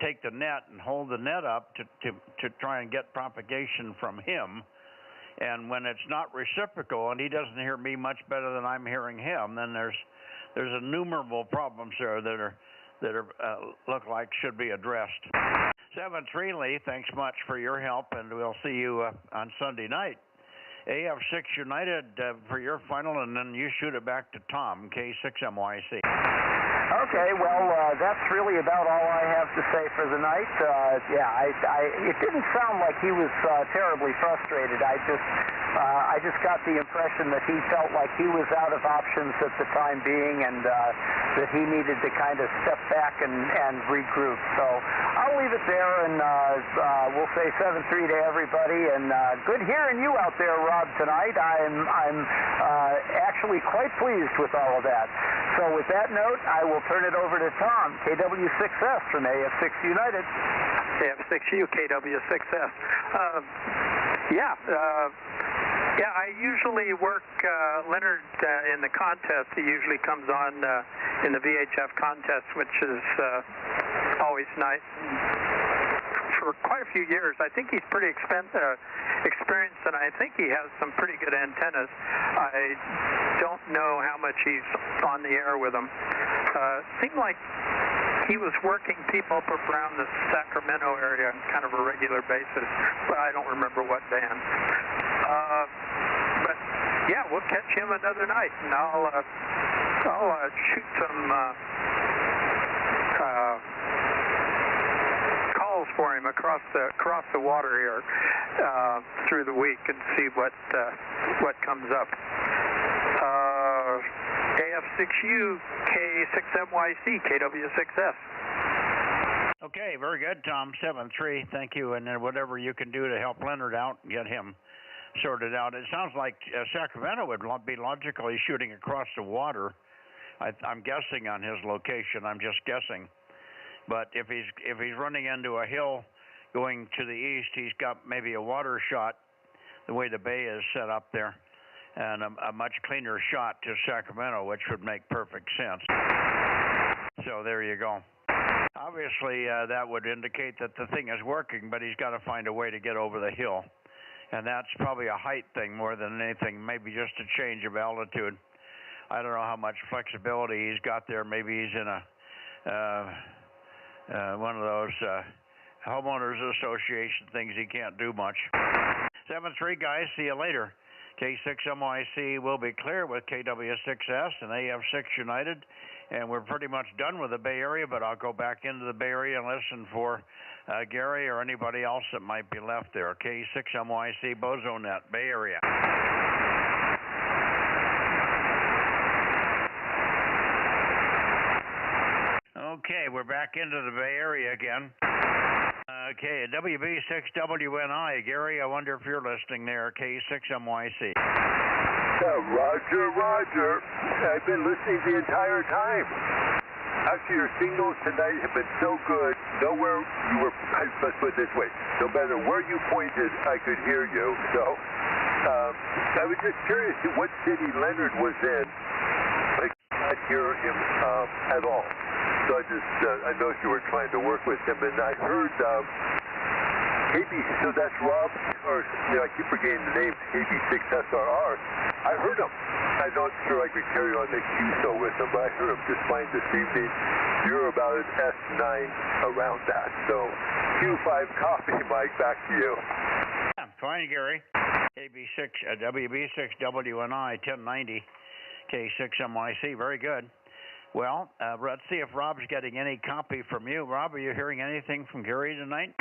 Speaker 1: take the net and hold the net up to try and get propagation from him, and when it's not reciprocal and he doesn't hear me much better than I'm hearing him, then there's innumerable problems there that look like should be addressed. 7-3 Lee, thanks much for your help, and we'll see you on Sunday night. AF6 United for your final, and then you shoot it back to Tom, K6MYC.
Speaker 11: Okay, well, that's really about all I have to say for the night. It didn't sound like he was terribly frustrated. I just got the impression that he felt like he was out of options at the time being, and that he needed to kind of step back and regroup. So I'll leave it there, and we'll say 7-3 to everybody. And good hearing you out there, Rob, tonight. I'm actually quite pleased with all of that. So with that note, I will turn it over to Tom, KW6S from AF6 United.
Speaker 9: AF6U, KW6S. I usually work Leonard in the contest. He usually comes on in the VHF contest, which is always nice. For quite a few years, I think he's pretty experienced, and I think he has some pretty good antennas. I don't know how much he's on the air with them. Seemed like he was working people up around the Sacramento area on kind of a regular basis, but I don't remember what band. But yeah, we'll catch him another night, and I'll shoot some calls for him across the water here through the week and see what comes up. AF6U, K6MYC, KW6S.
Speaker 1: Okay, very good, Tom. 7-3, thank you. And then whatever you can do to help Leonard out and get him sorted out. It sounds like Sacramento would be logical. He's shooting across the water. I'm guessing on his location. I'm just guessing. But if he's running into a hill going to the east, he's got maybe a water shot, the way the bay is set up there, and a much cleaner shot to Sacramento, which would make perfect sense. So there you go. Obviously, that would indicate that the thing is working, but he's got to find a way to get over the hill. And that's probably a height thing more than anything, maybe just a change of altitude. I don't know how much flexibility he's got there. Maybe he's in one of those homeowners association things he can't do much. 7-3, guys. See you later. K6MYC will be clear with KW6S and AF6 United, and we're pretty much done with the Bay Area, but I'll go back into the Bay Area and listen for Gary or anybody else that might be left there. K6MYC, Bozo Net, Bay Area. Okay, we're back into the Bay Area again. Okay, WB6WNI. Gary, I wonder if you're listening there. K6MYC.
Speaker 7: Roger. I've been listening the entire time. Actually, your signals tonight have been so good. Nowhere you were, let's put it this way, no matter where you pointed, I could hear you. So, I was just curious what city Leonard was in. I could not hear him at all. So I know you were trying to work with him, and I heard so that's Rob, or I keep forgetting the name, KB6SRR. I heard him. I'm not sure I could carry on the QSO with him, but I heard him just fine this evening. You're about an S9 around that. So Q5 copy, Mike, back to you.
Speaker 1: Yeah, fine, Gary. WB6WNI 1090, K6MYC, very good. Well, let's see if Rob's getting any copy from you. Rob, are you hearing anything from Gary tonight?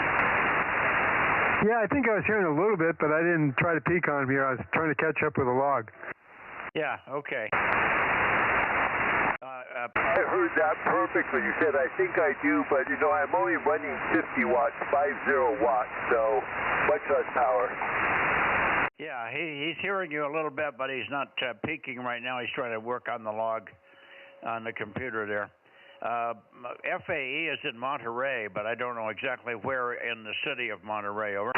Speaker 12: Yeah, I think I was hearing a little bit, but I didn't try to peek on him here. I was trying to catch up with a log.
Speaker 1: Yeah, okay.
Speaker 7: I heard that perfectly. You said, I think I do, but, I'm only running 50 watts, 50 watts, so much less power.
Speaker 1: Yeah, he's hearing you a little bit, but he's not peaking right now. He's trying to work on the log on the computer there. FAE is in Monterey, but I don't know exactly where in the city of Monterey. Over.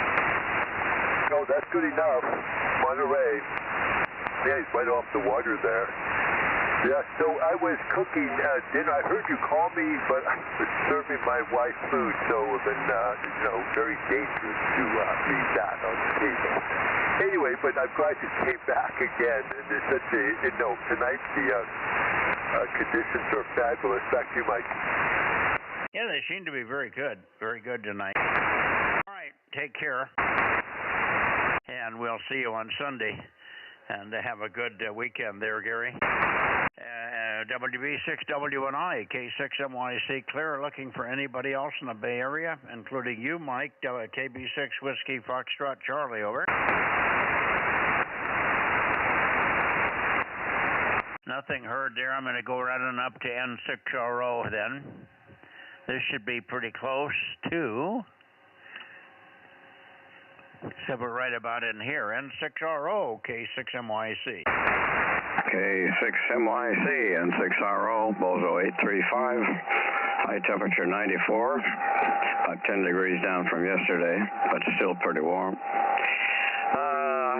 Speaker 7: no, that's good enough. Monterey. Yeah, he's right off the water there. Yeah, so I was cooking dinner. I heard you call me, but I was serving my wife food, so it would have been, very dangerous to leave that on the table. Anyway, but I'm glad you came back again. And there's such tonight the conditions are fabulous. Back to you, Mike.
Speaker 1: Yeah, they seem to be very good tonight. All right, take care, and we'll see you on Sunday. And have a good weekend there, Gary. WB6WNI, K6MYC clear. Looking for anybody else in the Bay Area, including you, Mike. KB6 Whiskey Foxtrot Charlie, over. Nothing heard there. I'm going to go running up to N6RO then. This should be pretty close to... Except we're right about in here. N6RO, K6MYC.
Speaker 13: K6MYC, N6RO, Bozo 835. High temperature 94. About 10 degrees down from yesterday, but still pretty warm. I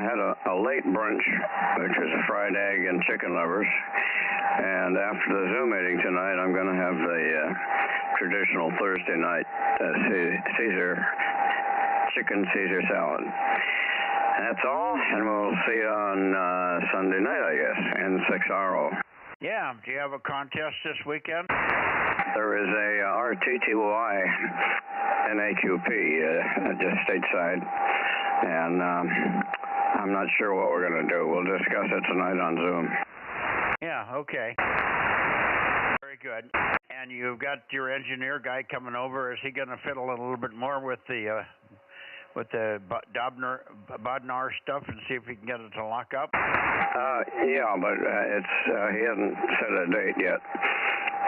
Speaker 13: had a late brunch, which was a fried egg and chicken livers. And after the Zoom meeting tonight, I'm going to have the traditional Thursday night chicken Caesar salad. That's all, and we'll see you on Sunday night, I guess, N6RO.
Speaker 1: Yeah, do you have a contest this weekend?
Speaker 13: There is a RTTY NAQP just stateside, and I'm not sure what we're going to do. We'll discuss it tonight on Zoom.
Speaker 1: Yeah, okay. Very good. And you've got your engineer guy coming over. Is he going to fiddle a little bit more with the Bodnar stuff and see if he can get it to lock up?
Speaker 13: Yeah, but he hasn't set a date yet.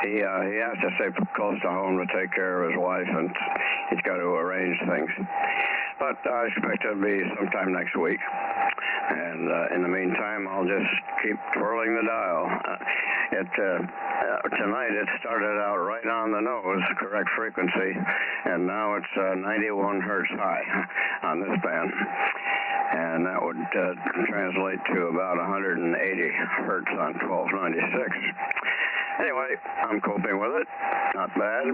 Speaker 13: He has to stay close to home to take care of his wife, and he's got to arrange things. But I expect it'll be sometime next week. And in the meantime, I'll just keep twirling the dial. Tonight it started out right on the nose, correct frequency, and now it's 91 hertz high on this band. And that would translate to about 180 hertz on 1296. Anyway, I'm coping with it. Not bad.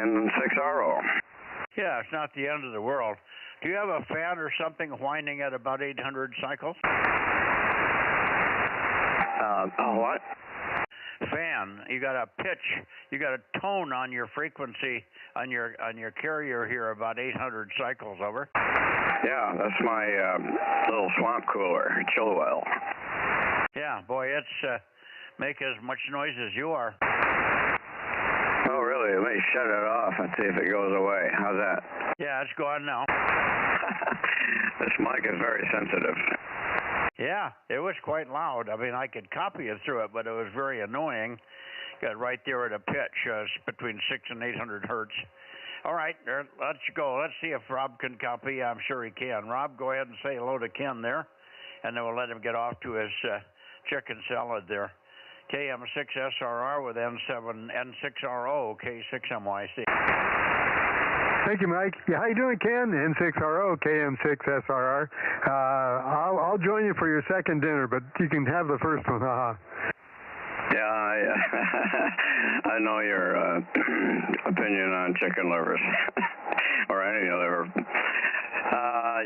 Speaker 13: N6RO.
Speaker 1: Yeah, it's not the end of the world. Do you have a fan or something whining at about 800 cycles?
Speaker 13: What?
Speaker 1: Fan. You got a pitch. You got a tone on your frequency on your carrier here about 800 cycles, over.
Speaker 13: Yeah, that's my little swamp cooler, chill well.
Speaker 1: Yeah, boy, it's make as much noise as you are.
Speaker 13: Oh, really? Let me shut it off and see if it goes away. How's that?
Speaker 1: Yeah, it's gone now.
Speaker 13: This mic is very sensitive.
Speaker 1: Yeah, it was quite loud. I mean, I could copy it through it, but it was very annoying. Got right there at a pitch between 600 and 800 hertz. All right, let's go. Let's see if Rob can copy. I'm sure he can. Rob, go ahead and say hello to Ken there, and then we'll let him get off to his chicken salad there. KM6SRR with N6RO, K6MYC.
Speaker 12: Thank you, Mike. Yeah, how you doing, Ken? N6RO, KM6SRR. I'll join you for your second dinner, but you can have the first one.
Speaker 13: Yeah, I know your opinion on chicken livers, or any liver.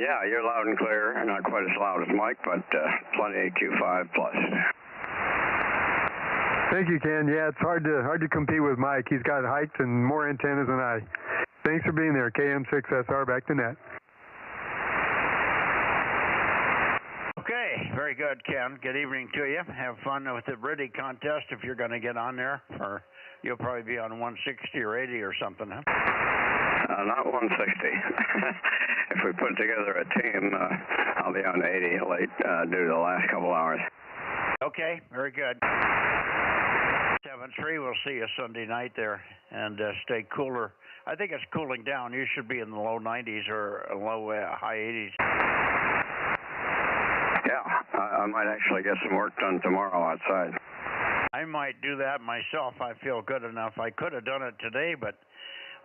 Speaker 13: Yeah, you're loud and clear. Not quite as loud as Mike, but plenty Q5 plus.
Speaker 12: Thank you, Ken. Yeah, it's hard to compete with Mike. He's got height and more antennas than I. Thanks for being there. KM6SR, back to net.
Speaker 1: Okay, very good, Ken. Good evening to you. Have fun with the Riddy contest if you're going to get on there. Or you'll probably be on 160 or 80 or something, huh?
Speaker 13: Not 160. If we put together a team, I'll be on 80 late due to the last couple hours.
Speaker 1: Okay, very good. 7-3, we'll see you Sunday night there, and stay cooler. I think it's cooling down. You should be in the low 90s or high 80s.
Speaker 13: Yeah, I might actually get some work done tomorrow outside.
Speaker 1: I might do that myself. I feel good enough. I could have done it today, but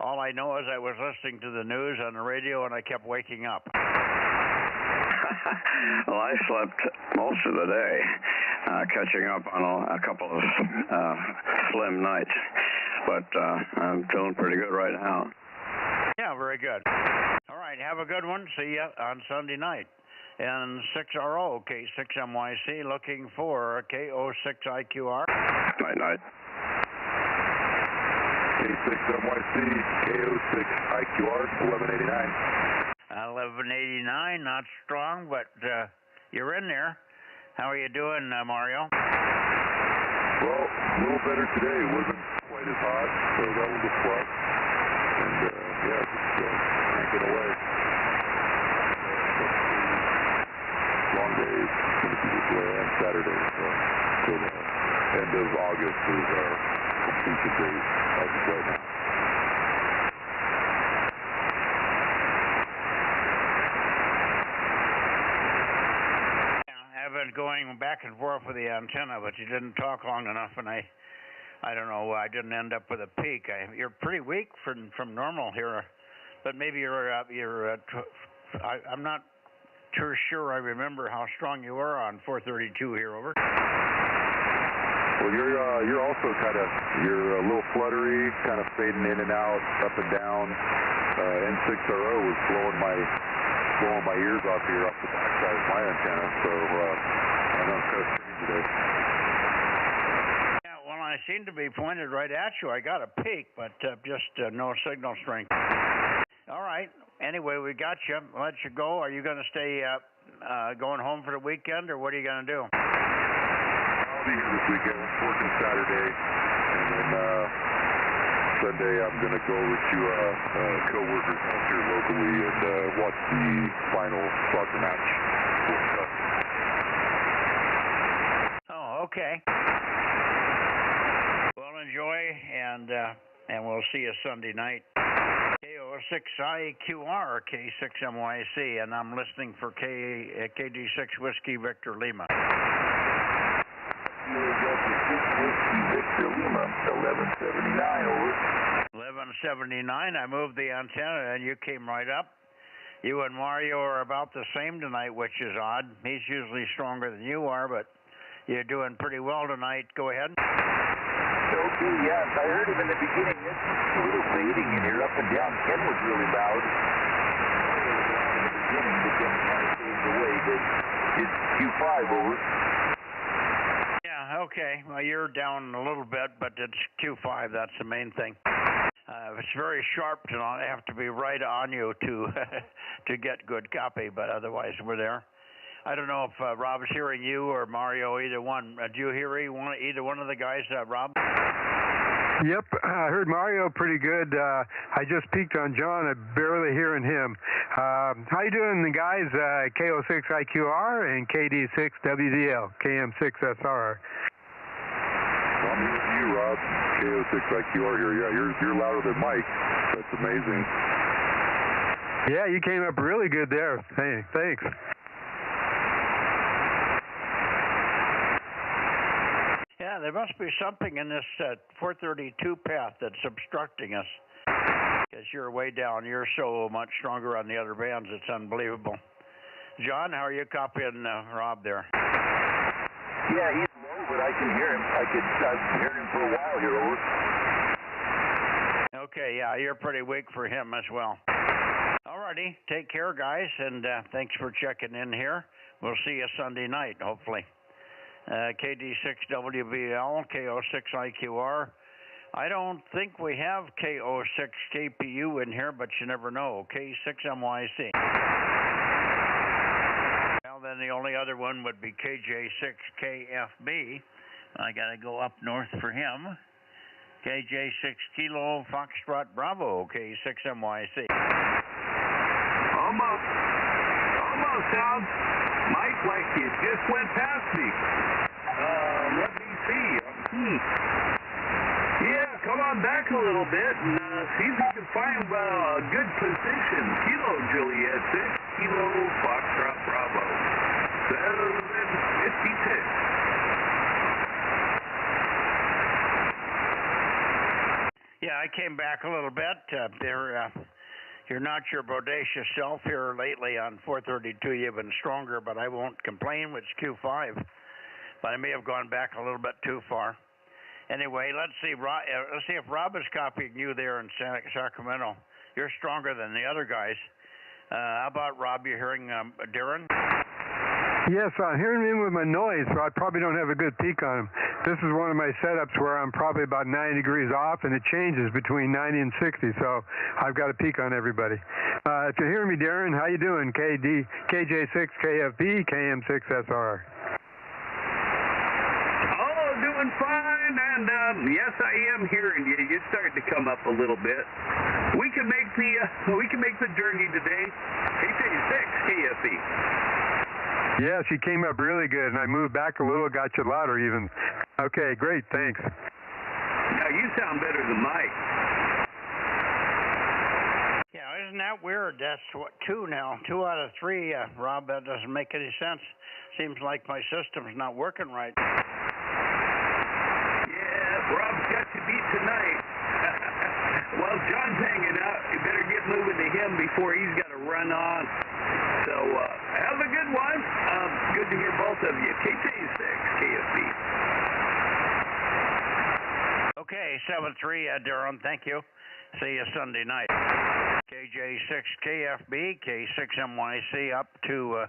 Speaker 1: All I know is I was listening to the news on the radio and I kept waking up.
Speaker 13: Well, I slept most of the day, catching up on a couple of slim nights, but I'm feeling pretty good right now.
Speaker 1: Yeah, very good. All right, have a good one. See you on Sunday night. And 6RO, K6MYC, looking for KO6IQR.
Speaker 13: Night, night.
Speaker 7: K6MYC, KO6IQR, 1189.
Speaker 1: 1189, not strong, but you're in there. How are you doing, Mario?
Speaker 7: Well, a little better today. It wasn't quite as hot, so that was a plus. And, yeah, just cranking away. Long days, going to be this way on Saturday, so till the end of August is our completion date as of right now.
Speaker 1: I've been going back and forth with the antenna, but you didn't talk long enough, and I don't know, I didn't end up with a peak. You're pretty weak from normal here, but maybe I'm not too sure I remember how strong you were on 432 here, over.
Speaker 7: Well, you're also you're a little fluttery, kind of fading in and out, up and down. N6RO was blowing my ears off here off the backside of my antenna, so I know it's kind of strange today.
Speaker 1: Yeah, well, I seem to be pointed right at you. I got a peak, but just no signal strength. All right. Anyway, we got you. We'll let you go. Are you going to stay going home for the weekend, or what are you going to do?
Speaker 7: I'll be here this weekend. Working Saturday, and then Sunday I'm going to go over to co-workers house here locally and watch the final soccer match.
Speaker 1: Oh, okay. Well, enjoy, and we'll see you Sunday night. KO6IQR, K6MYC, and I'm listening for KD6 Whiskey Victor Lima.
Speaker 7: Whiskey Victor Lima, 1179, over.
Speaker 1: 1179, I moved the antenna and you came right up. You and Mario are about the same tonight, which is odd. He's usually stronger than you are, but you're doing pretty well tonight. Go ahead.
Speaker 14: Okay, yes, I heard him in the beginning. It's a little fading in here, up and down. Ken was really loud. In the beginning, but then kind of fades away. But it's Q5, over.
Speaker 1: Yeah, okay. Well, you're down a little bit, but it's Q5. That's the main thing. It's very sharp tonight. I have to be right on you to to get good copy, but otherwise we're there. I don't know if Rob's hearing you or Mario, either one. Do you hear either one of the guys, Rob?
Speaker 12: Yep, I heard Mario pretty good. I just peeked on John. I'm barely hearing him. How you doing, guys? KO6IQR and KD6WDL, KM6SR.
Speaker 7: I'm with you, Rob. KO6IQR here. Yeah, you're louder than Mike. That's amazing.
Speaker 12: Yeah, you came up really good there. Thanks.
Speaker 1: Yeah, there must be something in this 432 path that's obstructing us. Because you're way down. You're so much stronger on the other bands. It's unbelievable. John, how are you copying Rob there?
Speaker 14: Yeah, he's low, but I can hear him. I've heard him for a while here, over.
Speaker 1: Okay, yeah, you're pretty weak for him as well. Alrighty, take care, guys, and thanks for checking in here. We'll see you Sunday night, hopefully. KD6WBL, KO6IQR. I don't think we have KO6KPU in here, but you never know. K6MYC. Well, then the only other one would be KJ6KFB. I got to go up north for him. KJ6 Kilo Foxtrot Bravo, K6MYC.
Speaker 14: Almost, Tom. Mike, like you just went past me. Let me see. Yeah, come on back a little bit and see if you can find a good position. Kilo Juliet 6, Kilo Foxtrot Bravo, 756.
Speaker 1: Yeah, I came back a little bit. You're not your bodacious self here lately on 432. You've been stronger, but I won't complain. It's Q5, but I may have gone back a little bit too far. Anyway, let's see if Rob is copying you there in Sacramento. You're stronger than the other guys. How about Rob? You hearing Darren?
Speaker 12: Yes, I'm hearing him with my noise, so I probably don't have a good peak on him. This is one of my setups where I'm probably about 90 degrees off, and it changes between 90 and 60, so I've got a peak on everybody. If you're hearing me, Darren, how you doing? KJ6, KFB, KM6SR.
Speaker 15: Doing fine, and yes, I am hearing you. You're starting to come up a little bit. We can make the journey today. KJ6 KFB.
Speaker 12: Yes, you came up really good, and I moved back a little, got you louder even. Okay, great, thanks.
Speaker 15: Now you sound better than Mike.
Speaker 1: Yeah, isn't that weird? That's what, 2 now. 2 out of 3, Rob. That doesn't make any sense. Seems like my system's not working right.
Speaker 15: Rob's got you beat tonight. Well, John's hanging out. You better get moving to him before he's got to run on. So, have a good one. Good to hear both of you. KJ6, KFB.
Speaker 1: Okay, 7-3, Durham. Thank you. See you Sunday night. KJ6, KFB, K6MYC up to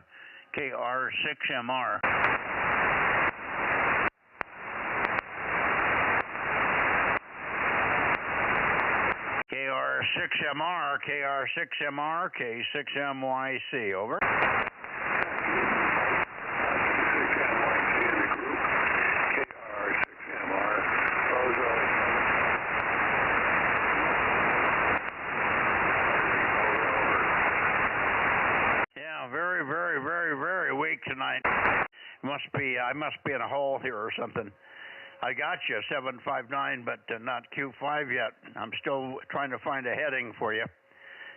Speaker 1: KR6MR. KR6MR, KR6MR, K6MYC, over.
Speaker 7: K6MYC in the group. KR6MR, Bozo.
Speaker 1: Yeah, very, very, very, very weak tonight. I must be in a hole here or something. I got you, 759, but not Q5 yet. I'm still trying to find a heading for you.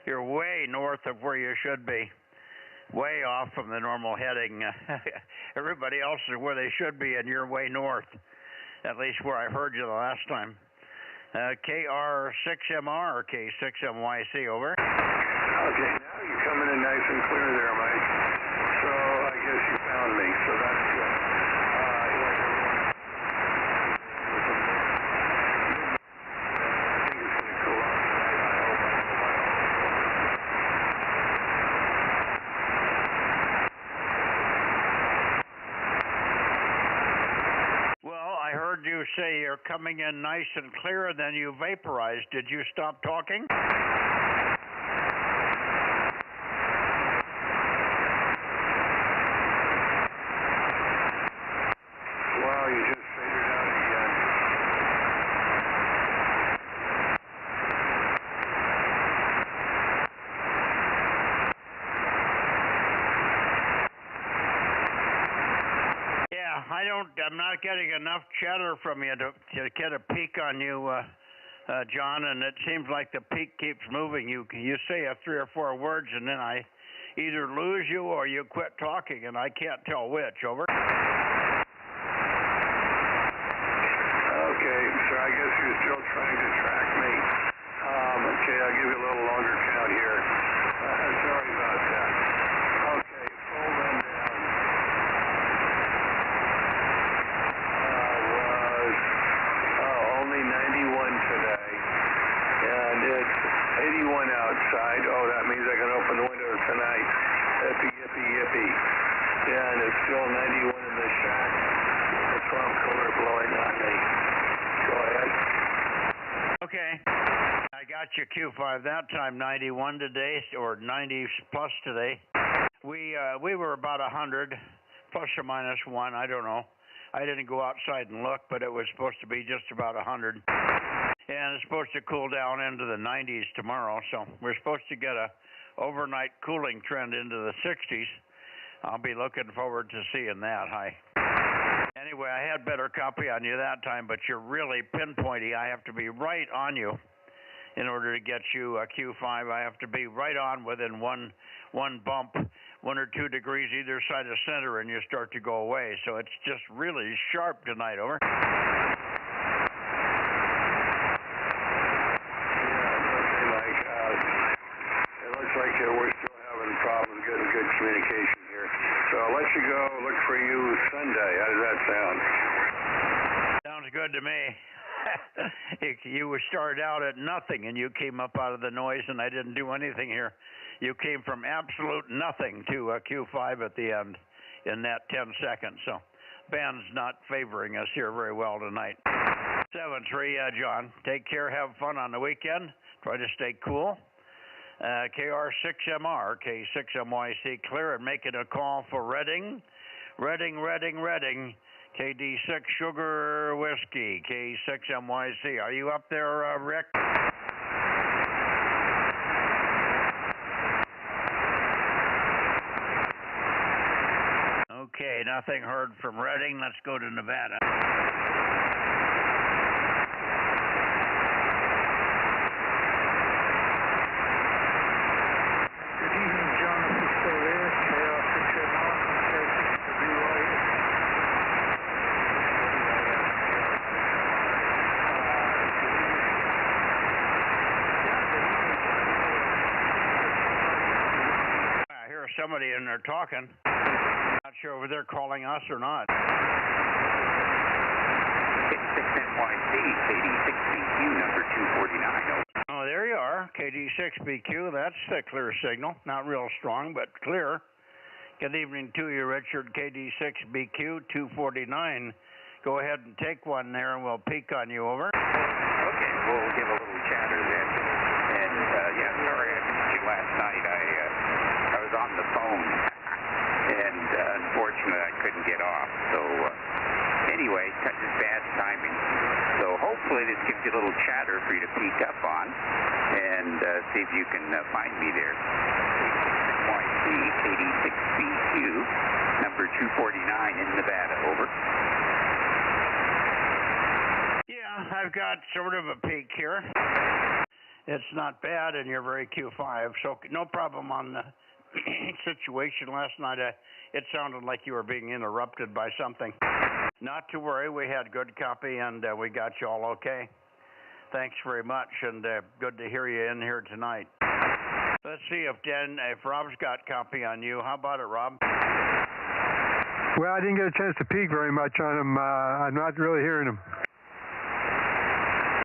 Speaker 1: You're way north of where you should be. Way off from the normal heading. Everybody else is where they should be, and you're way north. At least where I heard you the last time. KR6MR or K6MYC, over.
Speaker 7: Okay, now you're coming in nice and clear there, Mike. So I guess you found me, so that's good.
Speaker 1: You say you're coming in nice and clear, and then you vaporized. Did you stop talking?
Speaker 7: Wow, you just faded out again.
Speaker 1: I'm not getting enough chatter from you to get a peek on you, John, and it seems like the peak keeps moving. You say 3 or 4 words, and then I either lose you or you quit talking, and I can't tell which. Over.
Speaker 7: Okay, so I guess you're still trying to track me. Okay, I'll give you a little longer count here. Sorry about that. Okay, full rundown. Only 91 today, and it's 81 outside. Oh, that means I can open the windows tonight. Yippee, yippee, yippee. Yeah, and it's still 91 in the shack. The Trump cooler blowing on me. Go ahead.
Speaker 1: Okay. I got you Q5 that time, 91 today, or 90 plus today. We were about 100, plus or minus 1, I don't know. I didn't go outside and look, but it was supposed to be just about 100. And it's supposed to cool down into the 90s tomorrow, so we're supposed to get a overnight cooling trend into the 60s. I'll be looking forward to seeing that. Anyway, I had better copy on you that time, but you're really pinpointy. I have to be right on you in order to get you a Q5. I have to be right on within one bump, 1 or 2 degrees either side of center, and you start to go away. So it's just really sharp tonight. Over.
Speaker 7: look for you Sunday. How does that sound?
Speaker 1: Sounds good to me. You started out at nothing, and you came up out of the noise, and I didn't do anything here. You came from absolute nothing to Q5 at the end in that 10 seconds. So band's not favoring us here very well tonight. 7-3, John. Take care. Have fun on the weekend. Try to stay cool. KR6MR, K6MYC, clear and making a call for Reading. Reading. KD6 Sugar Whiskey, K6MYC. Are you up there, Rick? Okay, nothing heard from Reading. Let's go to Nevada.
Speaker 3: Good evening, John. If you're still there, KR6MR from K6WY.
Speaker 1: I hear somebody in there talking. Not sure whether they're calling us or not.
Speaker 10: K6NYC, KD6BQ, number 249.
Speaker 1: Oh, there you are. KD6BQ, that's the clear signal. Not real strong, but clear. Good evening to you, Richard. KD6BQ, 249. Go ahead and take one there, and we'll peek on you, over.
Speaker 10: Okay, we'll give a little chatter then. And, yeah, sorry I missed you last night. I was on the phone, and unfortunately I couldn't get off. So, anyway, just bad timing. So hopefully this gives you a little chatter for you to peek up on and see if you can find me there. K6NYC, KD6BQ, number 249 in Nevada, over.
Speaker 1: Yeah, I've got sort of a peak here. It's not bad, and you're very Q5, so no problem on the situation last night. It sounded like you were being interrupted by something. Not to worry, we had good copy, and we got you all okay. Thanks very much, and good to hear you in here tonight. Let's see if Rob's got copy on you. How about it, Rob?
Speaker 12: Well, I didn't get a chance to peek very much on him. I'm not really hearing him.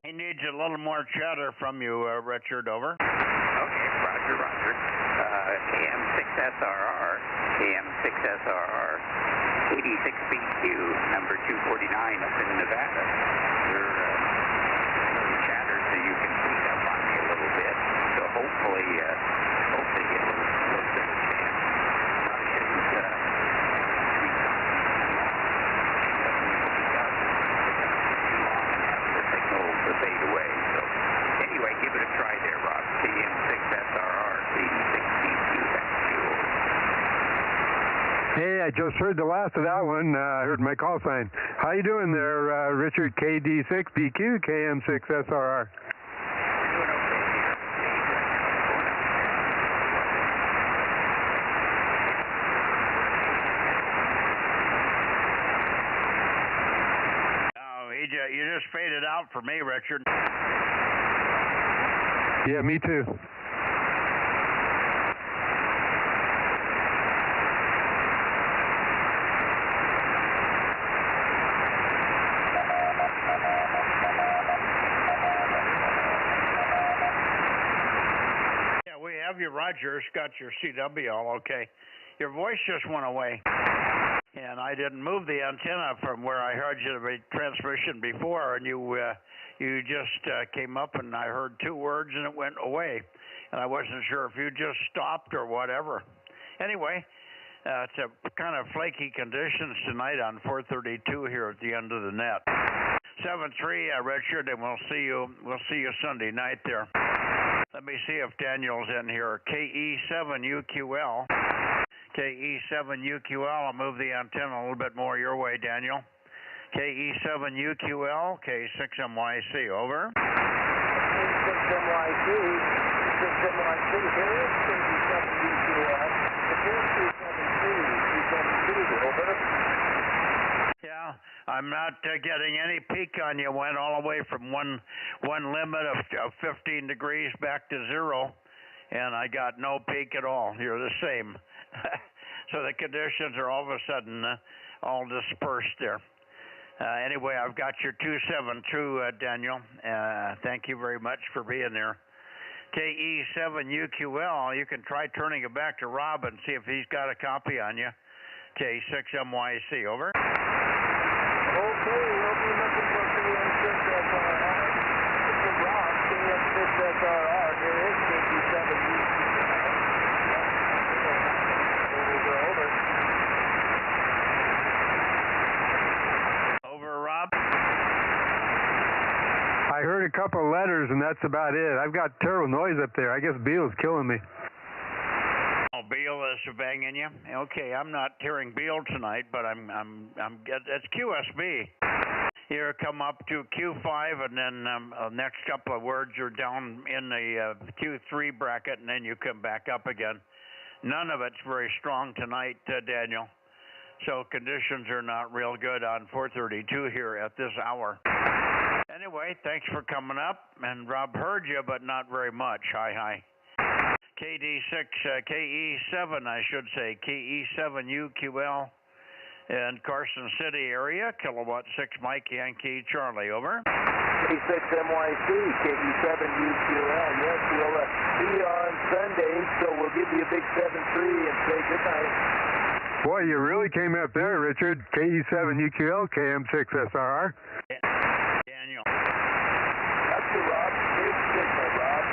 Speaker 1: He needs a little more chatter from you, Richard, over.
Speaker 10: Okay, roger. KM6SRR, KD6BQ, number 249 up in Nevada. Your chatter so you can peek up on me a little bit. So hopefully get a little bit of chance. I shouldn't be the signal to fade away. So anyway, give it a try there, Rob. KM6SRR, KD6BQ, that's you.
Speaker 12: Hey, I just heard the last of that one. I heard my call sign. How you doing there, Richard? KD6BQ, KM6SRR.
Speaker 10: Doing okay here.
Speaker 1: Oh, you just faded out for me, Richard.
Speaker 12: Yeah, me too.
Speaker 1: Yeah, we have you, Rogers. Got your CW all okay. Your voice just went away. And I didn't move the antenna from where I heard you the transmission before, and you just came up, and I heard two words, and it went away. And I wasn't sure if you just stopped or whatever. Anyway, it's a kind of flaky conditions tonight on 432 here at the end of the net. 7-3, Richard, and we'll see you Sunday night there. Let me see if Daniel's in here. KE7UQL. KE7UQL. I'll move the antenna a little bit more your way, Daniel. KE7UQL, K6MYC, over.
Speaker 11: K6MYC, 6MYC, here is KD7UQL. Appears 372, over.
Speaker 1: Yeah, I'm not getting any peak on you. Went all the way from one limit of 15 degrees back to 0, and I got no peak at all. You're the same. So the conditions are all of a sudden all dispersed there. Anyway, I've got your 2-7 through, Daniel. Thank you very much for being there. KE7UQL, you can try turning it back to Rob and see if he's got a copy on you. K6MYC, over.
Speaker 5: Okay, we'll be looking for KM6SRR. This is Rob, KM6SRR. Here is KE7UQL.
Speaker 1: Over, Rob.
Speaker 12: I heard a couple of letters, and that's about it. I've got terrible noise up there. I guess Beal's killing me.
Speaker 1: Oh, Beal is banging you. Okay, I'm not hearing Beal tonight, but it's QSB. Here, come up to Q5, and then next couple of words are down in the Q3 bracket, and then you come back up again. None of it's very strong tonight, Daniel. So conditions are not real good on 432 here at this hour. Anyway, thanks for coming up, and Rob heard you, but not very much. Hi. KD6, KE7, I should say, KE7UQL in Carson City area, kilowatt 6 Mike Yankee Charlie, over.
Speaker 14: K6MYC, KE7UQL, yes, we'll be on Sunday, so we'll give you a big 7-3 and say good night.
Speaker 12: Boy, you really came up there, Richard. KE7UQL, KM6SRR.
Speaker 1: Daniel.
Speaker 14: That's you, Rob. Big signal, Rob.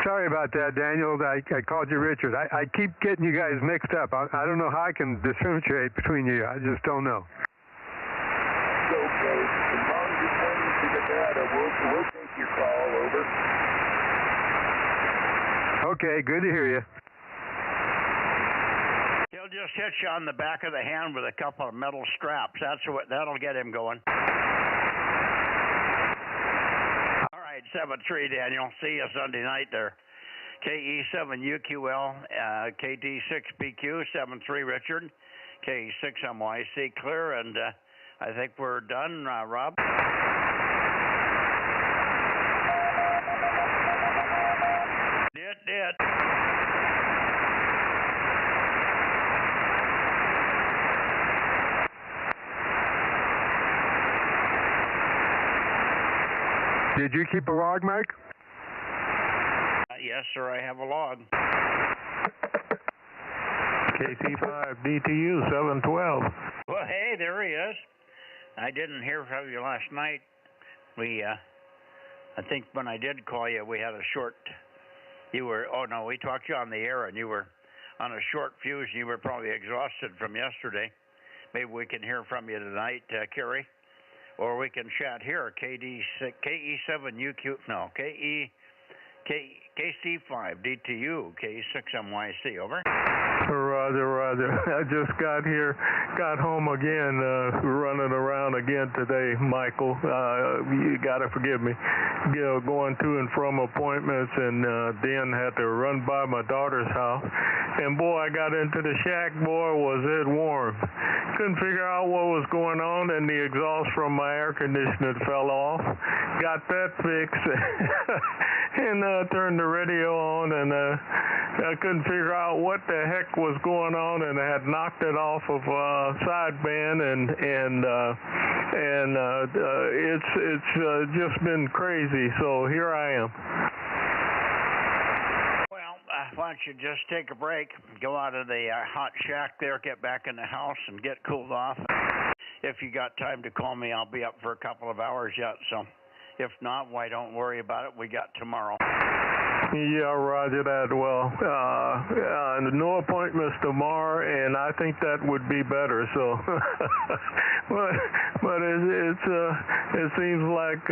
Speaker 12: Sorry about that, Daniel. I called you Richard. I keep getting you guys mixed up. I don't know how I can differentiate between you. I just don't know.
Speaker 14: It's okay. As long as you're pointing to the data, we'll take your call, over.
Speaker 12: Okay, good to hear you.
Speaker 1: He'll just hit you on the back of the hand with a couple of metal straps. That'll get him going. All right, 7-3, Daniel. See you Sunday night there. KE7UQL, KD6PQ, 7-3, Richard. K6MYC, clear, and I think we're done, Rob. Did.
Speaker 12: Did you keep a log, Mike?
Speaker 1: Yes, sir, I have a log.
Speaker 16: KT5 DTU 712.
Speaker 1: Well, hey, there he is. I didn't hear from you last night. I think when I did call you, we had a short, we talked you on the air, and you were on a short fuse, and you were probably exhausted from yesterday. Maybe we can hear from you tonight, Kerry. Or we can chat here, KE7UQ, no, KC5 DTU, K6MYC, over.
Speaker 16: Roger. I just got home again, running around again today, Michael. You got to forgive me. Going to and from appointments, and then had to run by my daughter's house. And boy, I got into the shack, boy, was it warm. Couldn't figure out what was going on, and the exhaust from my air conditioner fell off. Got that fixed. And turned the radio on, and I couldn't figure out what the heck was going on, and I had knocked it off of sideband, and it's just been crazy. So here I am.
Speaker 1: Well, why don't you just take a break, go out of the hot shack there, get back in the house, and get cooled off. If you got time to call me, I'll be up for a couple of hours yet. So. If not, why don't worry about it. We got tomorrow.
Speaker 16: Yeah, roger that. Well, no appointments tomorrow, and I think that would be better. So, but it seems like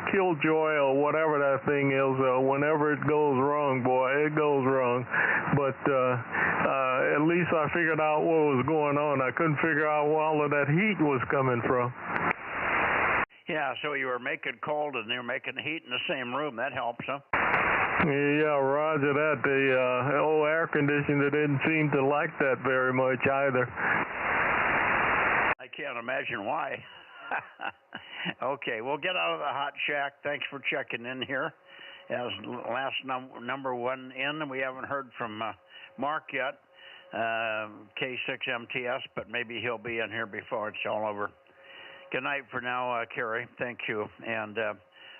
Speaker 16: killjoy or whatever that thing is. Whenever it goes wrong, boy, it goes wrong. But at least I figured out what was going on. I couldn't figure out where all of that heat was coming from.
Speaker 1: Yeah, so you were making cold and you're making heat in the same room. That helps, huh?
Speaker 16: Yeah, roger that. The old air conditioner didn't seem to like that very much either.
Speaker 1: I can't imagine why. Okay, we'll get out of the hot shack. Thanks for checking in here. as last number one in, and we haven't heard from Mark yet, K6MTS, but maybe he'll be in here before it's all over. Good night for now, Kerry. Thank you. And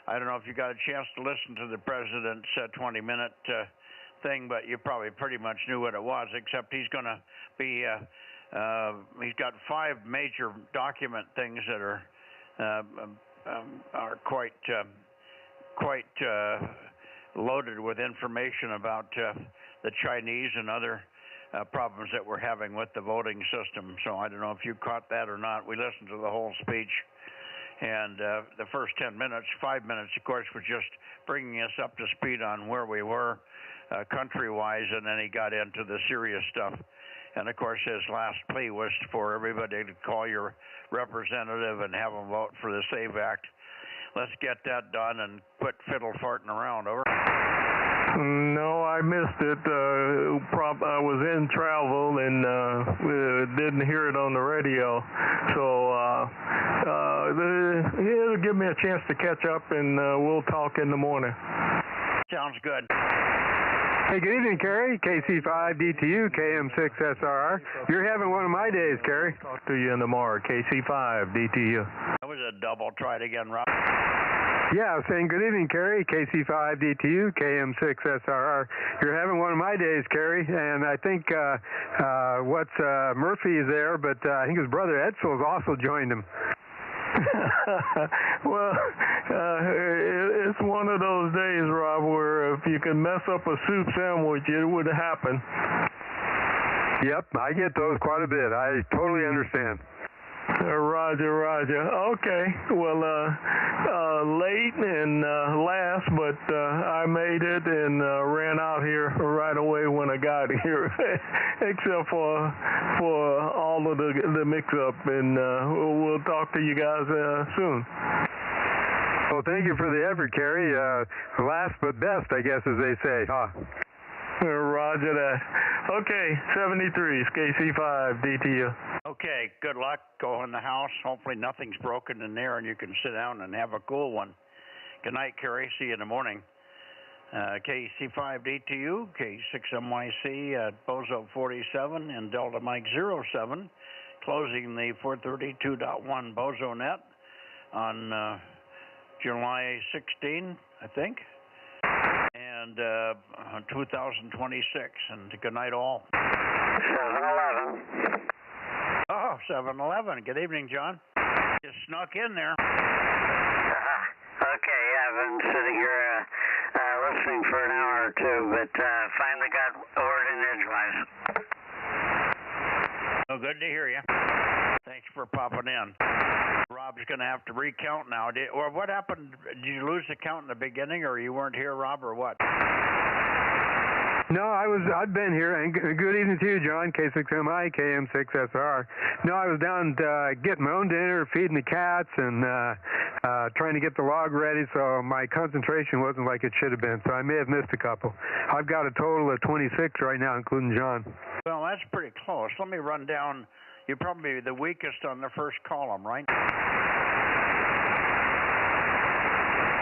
Speaker 1: I don't know if you got a chance to listen to the president's 20-minute thing, but you probably pretty much knew what it was, except he's going to be, he's got 5 major document things that are quite loaded with information about the Chinese and other problems that we're having with the voting system. So I don't know if you caught that or not. We listened to the whole speech, and the first 10 minutes, 5 minutes, of course, was just bringing us up to speed on where we were country-wise, and then he got into the serious stuff. And, of course, his last plea was for everybody to call your representative and have them vote for the SAVE Act. Let's get that done and quit fiddle farting around. Over.
Speaker 16: No, I missed it. I was in travel and didn't hear it on the radio. So it'll give me a chance to catch up, and we'll talk in the morning.
Speaker 1: Sounds good.
Speaker 12: Hey, good evening, Kerry. KC5DTU, KM6SRR. You're having one of my days, Kerry.
Speaker 16: Talk to you in the morning. KC5DTU.
Speaker 1: That was a double. Try it again, Rob.
Speaker 12: Yeah, I was saying good evening, Kerry. KC5DTU, KM6SRR. You're having one of my days, Kerry, and I think Murphy is there, but I think his brother Edsel has also joined him.
Speaker 16: Well, it's one of those days, Rob, where if you can mess up a soup sandwich, it would happen.
Speaker 12: Yep, I get those quite a bit. I totally understand.
Speaker 16: Roger. Okay. Well, late and last, but I made it and ran out here right away when I got here, except for all of the mix-up. And we'll talk to you guys soon.
Speaker 12: Well, thank you for the effort, Kerry. Last but best, I guess, as they say, huh?
Speaker 16: Roger that. Okay, 73, KC5DTU.
Speaker 1: Okay, good luck. Go in the house. Hopefully nothing's broken in there and you can sit down and have a cool one. Good night, Kerry. See you in the morning. KC5DTU, K6MYC at Bozo 47 and Delta Mike 07, closing the 432.1 Bozo Net on July 16, I think. And 2026, and good night all.
Speaker 2: 7-Eleven.
Speaker 1: Oh, 7-Eleven. Good evening, John. Just snuck in there.
Speaker 2: Okay, I've been sitting here listening for an hour or two, but finally got a word in edgewise.
Speaker 1: Oh, good to hear you. Thanks for popping in. Rob's going to have to recount now. Or what happened? Did you lose the count in the beginning, or you weren't here, Rob, or what?
Speaker 12: No, I've been here, and good evening to you, John, K6MI, KM6SR. No, I was down getting my own dinner, feeding the cats, and trying to get the log ready, so my concentration wasn't like it should have been, so I may have missed a couple. I've got a total of 26 right now, including John.
Speaker 1: Well, that's pretty close. Let me run down. You're probably the weakest on the first column, right?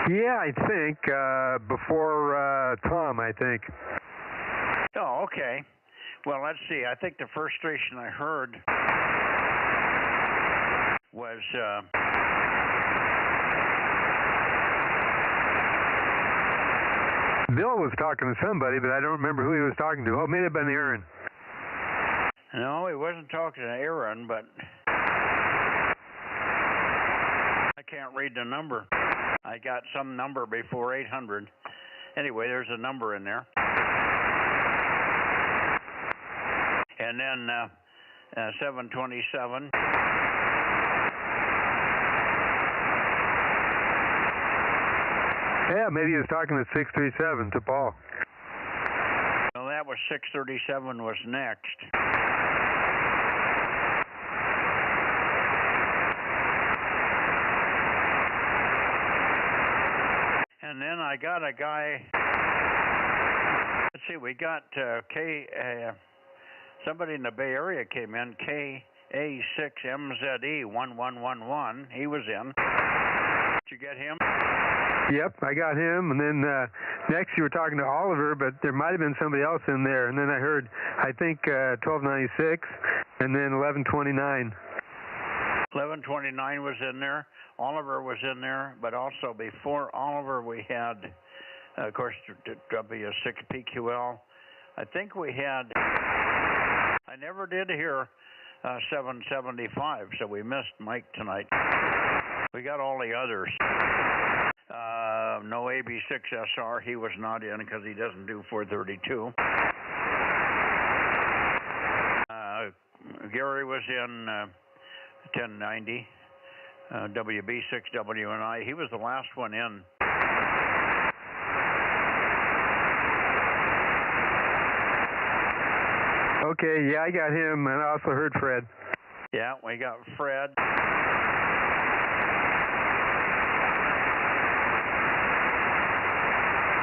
Speaker 12: Yeah, I think, before Tom, I think.
Speaker 1: Oh, okay. Well, let's see. I think the first station I heard was
Speaker 12: Bill was talking to somebody, but I don't remember who he was talking to. Oh, it may have been Aaron.
Speaker 1: No, he wasn't talking to Aaron, but I can't read the number. I got some number before 800. Anyway, there's a number in there. And then 727.
Speaker 12: Yeah, maybe he was talking to 637 to Paul.
Speaker 1: Well, that was 637 was next. And then I got a guy. Let's see, we got somebody in the Bay Area came in, KA6MZE1111. He was in. Did you get him?
Speaker 12: Yep, I got him, and then next you were talking to Oliver, but there might have been somebody else in there. And then I heard, I think, 1296 and then 1129.
Speaker 1: 1129 was in there. Oliver was in there, but also before Oliver we had, of course, W6PQL. I think we had, I never did hear 775, so we missed Mike tonight. We got all the others. No AB6SR, he was not in because he doesn't do 432. Gary was in 1090, WB6WNI. He was the last one in.
Speaker 12: Okay, yeah, I got him, and I also heard Fred.
Speaker 1: Yeah, we got Fred.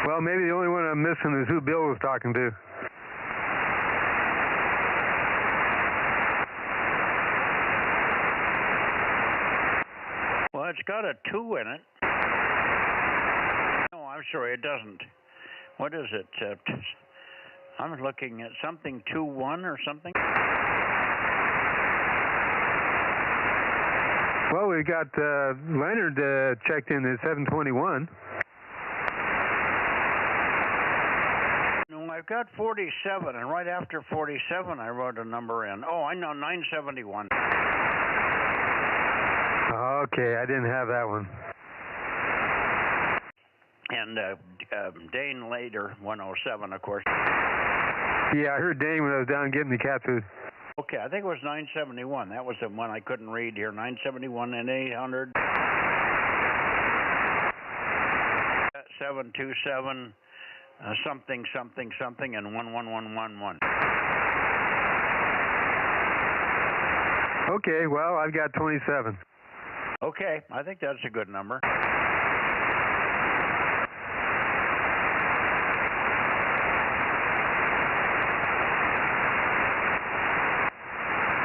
Speaker 12: Well, maybe the only one I'm missing is who Bill was talking to.
Speaker 1: Well, it's got a 2 in it. No, I'm sorry, it doesn't. What is it? I'm looking at something 2-1 or something.
Speaker 12: Well, we got Leonard checked in at 721.
Speaker 1: No, I've got 47, and right after 47, I wrote a number in. Oh, I know, 971.
Speaker 12: Okay, I didn't have that one.
Speaker 1: And Dane later, 107, of course.
Speaker 12: Yeah, I heard Dane when I was down getting the cat food.
Speaker 1: Okay, I think it was 971. That was the one I couldn't read here. 971 and 800. 727, something, something, something, and 11111.
Speaker 12: Okay, well, I've got 27.
Speaker 1: Okay, I think that's a good number.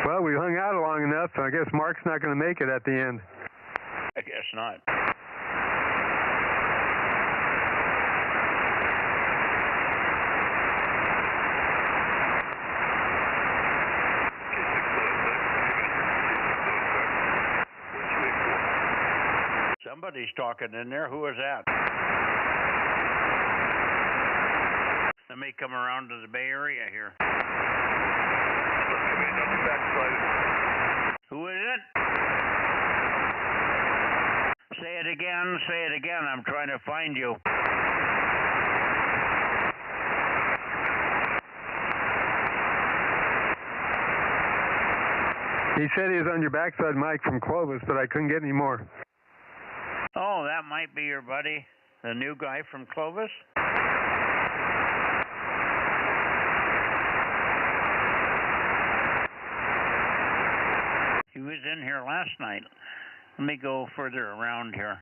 Speaker 12: Well, we hung out long enough, so I guess Mark's not going to make it at the end.
Speaker 1: I guess not. Somebody's talking in there. Who is that? Let me come around to the Bay Area here. Who is it? Say it again, say it again. I'm trying to find you.
Speaker 12: He said he was on your backside mic from Clovis, but I couldn't get any more.
Speaker 1: Oh, that might be your buddy, the new guy from Clovis? He was in here last night. Let me go further around here.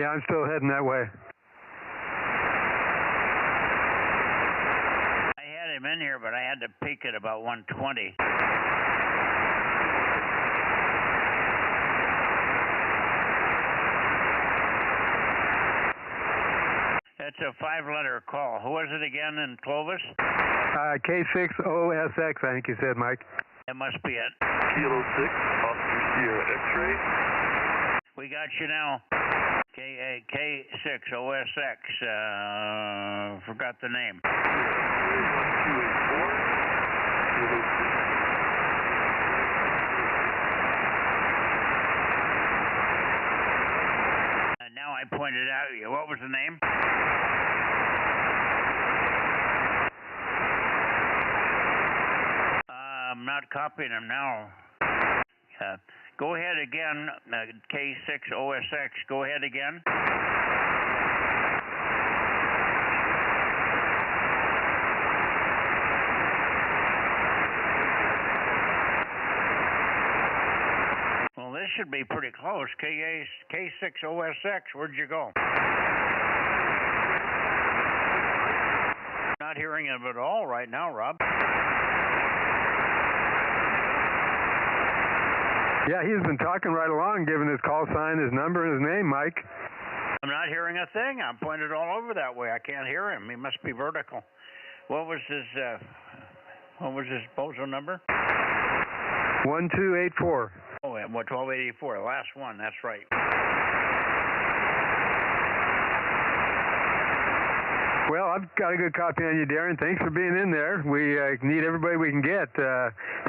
Speaker 12: Yeah, I'm still heading that way.
Speaker 1: I had him in here, but I had to peak at about 120. It's a 5-letter call. Who was it again in Clovis?
Speaker 12: K6OSX, I think you said, Mike.
Speaker 1: That must be it.
Speaker 7: Kilo 6, Officer Sierra X-ray.
Speaker 1: We got you now. K6OSX. Forgot the name.
Speaker 7: 1284. Kilo 6.
Speaker 1: And now I pointed out you. What was the name? I'm not copying him now. Go ahead again, K6OSX. Go ahead again. Well, this should be pretty close. K6OSX, where'd you go? Not hearing him at all right now, Rob.
Speaker 12: Yeah, he's been talking right along, giving his call sign, his number, and his name, Mike.
Speaker 1: I'm not hearing a thing. I'm pointed all over that way. I can't hear him. He must be vertical. What was his Bozo number?
Speaker 12: 1284.
Speaker 1: Oh, 1284. The last one. That's right.
Speaker 12: Well, I've got a good copy on you, Darren. Thanks for being in there. We need everybody we can get,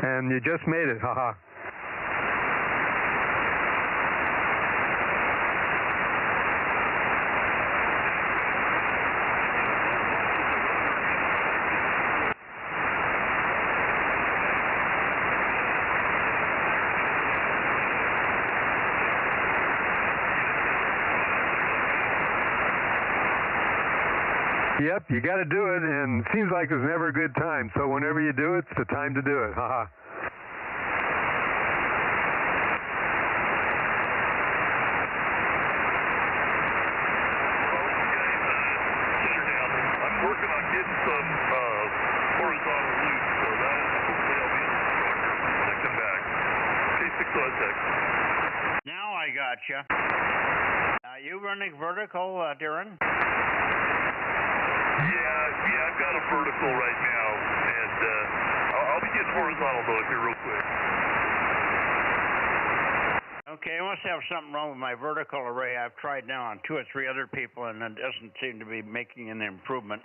Speaker 12: and you just made it. Haha. Yep, you got to do it, and it seems like there's never a good time. So whenever you do it, it's the time to do it. Haha.
Speaker 7: I'm working on getting some horizontal loops, so that hopefully I'll be able to start here when I come back. K6OSX.
Speaker 1: Now I got you. Are you running vertical, Darren?
Speaker 7: Yeah, I've got a vertical right now, and I'll be getting horizontal though here real quick.
Speaker 1: Okay, I must have something wrong with my vertical array. I've tried now on 2 or 3 other people, and it doesn't seem to be making an improvement.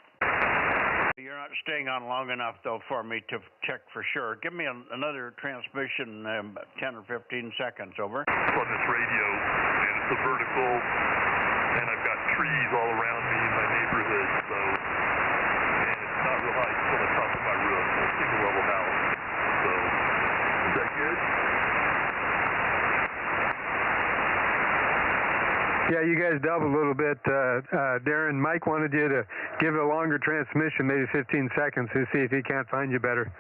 Speaker 1: You're not staying on long enough, though, for me to check for sure. Give me another transmission, 10 or 15 seconds, over.
Speaker 7: It's on this radio, and it's a vertical, and I've got trees all around me in my neighborhood, so, and it's not real high. It's on the top of my roof, a single-level house. So, is that good?
Speaker 12: Yeah, you guys doubled a little bit. Darren, Mike wanted you to give a longer transmission, maybe 15 seconds, to see if he can't find you better.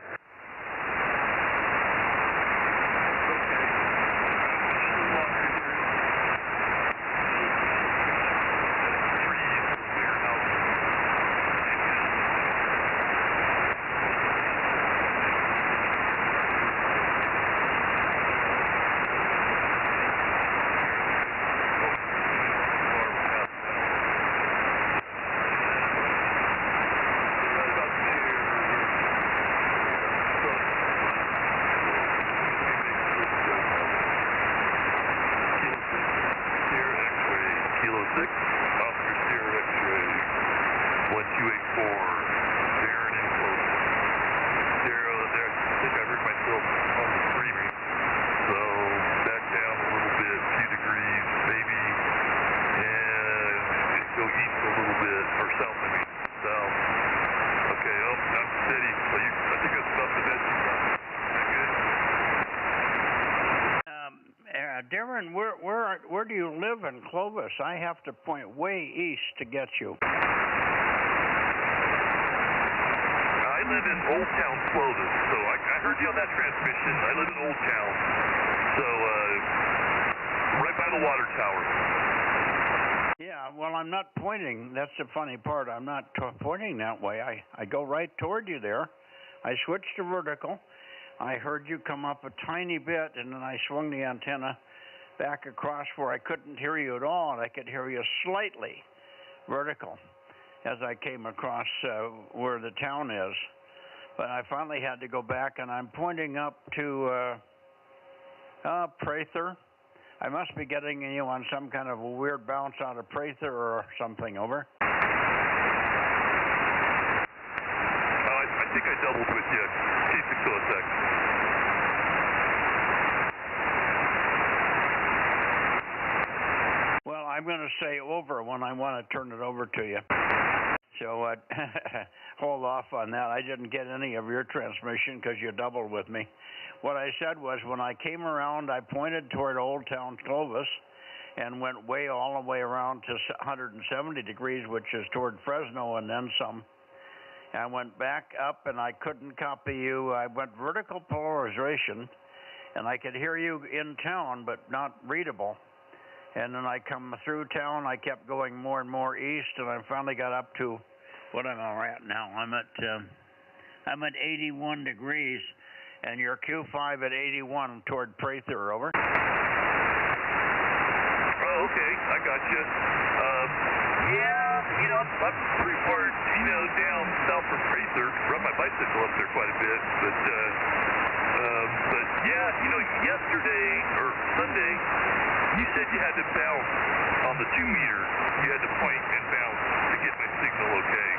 Speaker 1: Darren, where do you live in Clovis? I have to point way east to get you.
Speaker 7: I live in Old Town Clovis, so I heard you on that transmission. I live in Old Town, so right by the water tower.
Speaker 1: Yeah, well, I'm not pointing. That's the funny part. I'm not pointing that way. I go right toward you there. I switched to vertical. I heard you come up a tiny bit, and then I swung the antenna back across where I couldn't hear you at all, and I could hear you slightly vertical as I came across where the town is. But I finally had to go back, and I'm pointing up to Prather. I must be getting you on some kind of a weird bounce out of Prather or something, over.
Speaker 7: I think I doubled with you. K6OSX.
Speaker 1: Well, I'm going to say over when I want to turn it over to you. So hold off on that. I didn't get any of your transmission because you doubled with me. What I said was when I came around, I pointed toward Old Town Clovis and went all the way around to 170 degrees, which is toward Fresno, and then some. I went back up, and I couldn't copy you. I went vertical polarization, and I could hear you in town, but not readable. And then I come through town. I kept going more and more east, and I finally got up to what am I at now? I'm at 81 degrees, and you're Q5 at 81 toward Prather, over.
Speaker 7: Oh, okay, I got you. you know, I'm pretty far, you know, down south from Fraser. Run my bicycle up there quite a bit, but yeah, you know, yesterday or Sunday, you said you had to bounce on the 2 meter. You had to point and bounce to get my signal okay.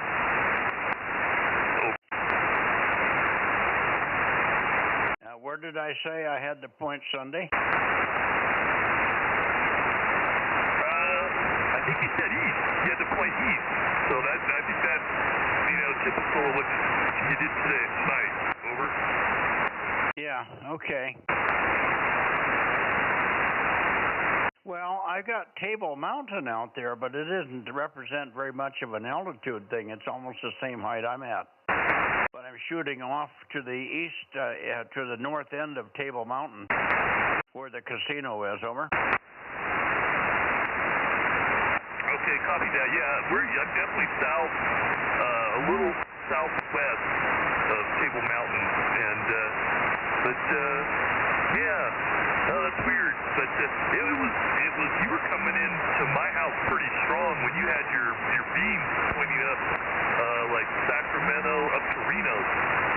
Speaker 1: Where did I say I had to point Sunday?
Speaker 7: I think you said east. You had to point east. So I think that's, you know, typical of what you did today tonight. Over.
Speaker 1: Yeah, okay. Well, I got Table Mountain out there, but it doesn't represent very much of an altitude thing. It's almost the same height I'm at. But I'm shooting off to the east, to the north end of Table Mountain, where the casino is. Over.
Speaker 7: Okay, copy that. Yeah, I'm definitely south, a little southwest of Table Mountain, and yeah, that's weird. But it was you were coming in to my house pretty strong when you had your beams pointing up, like Sacramento up to Reno,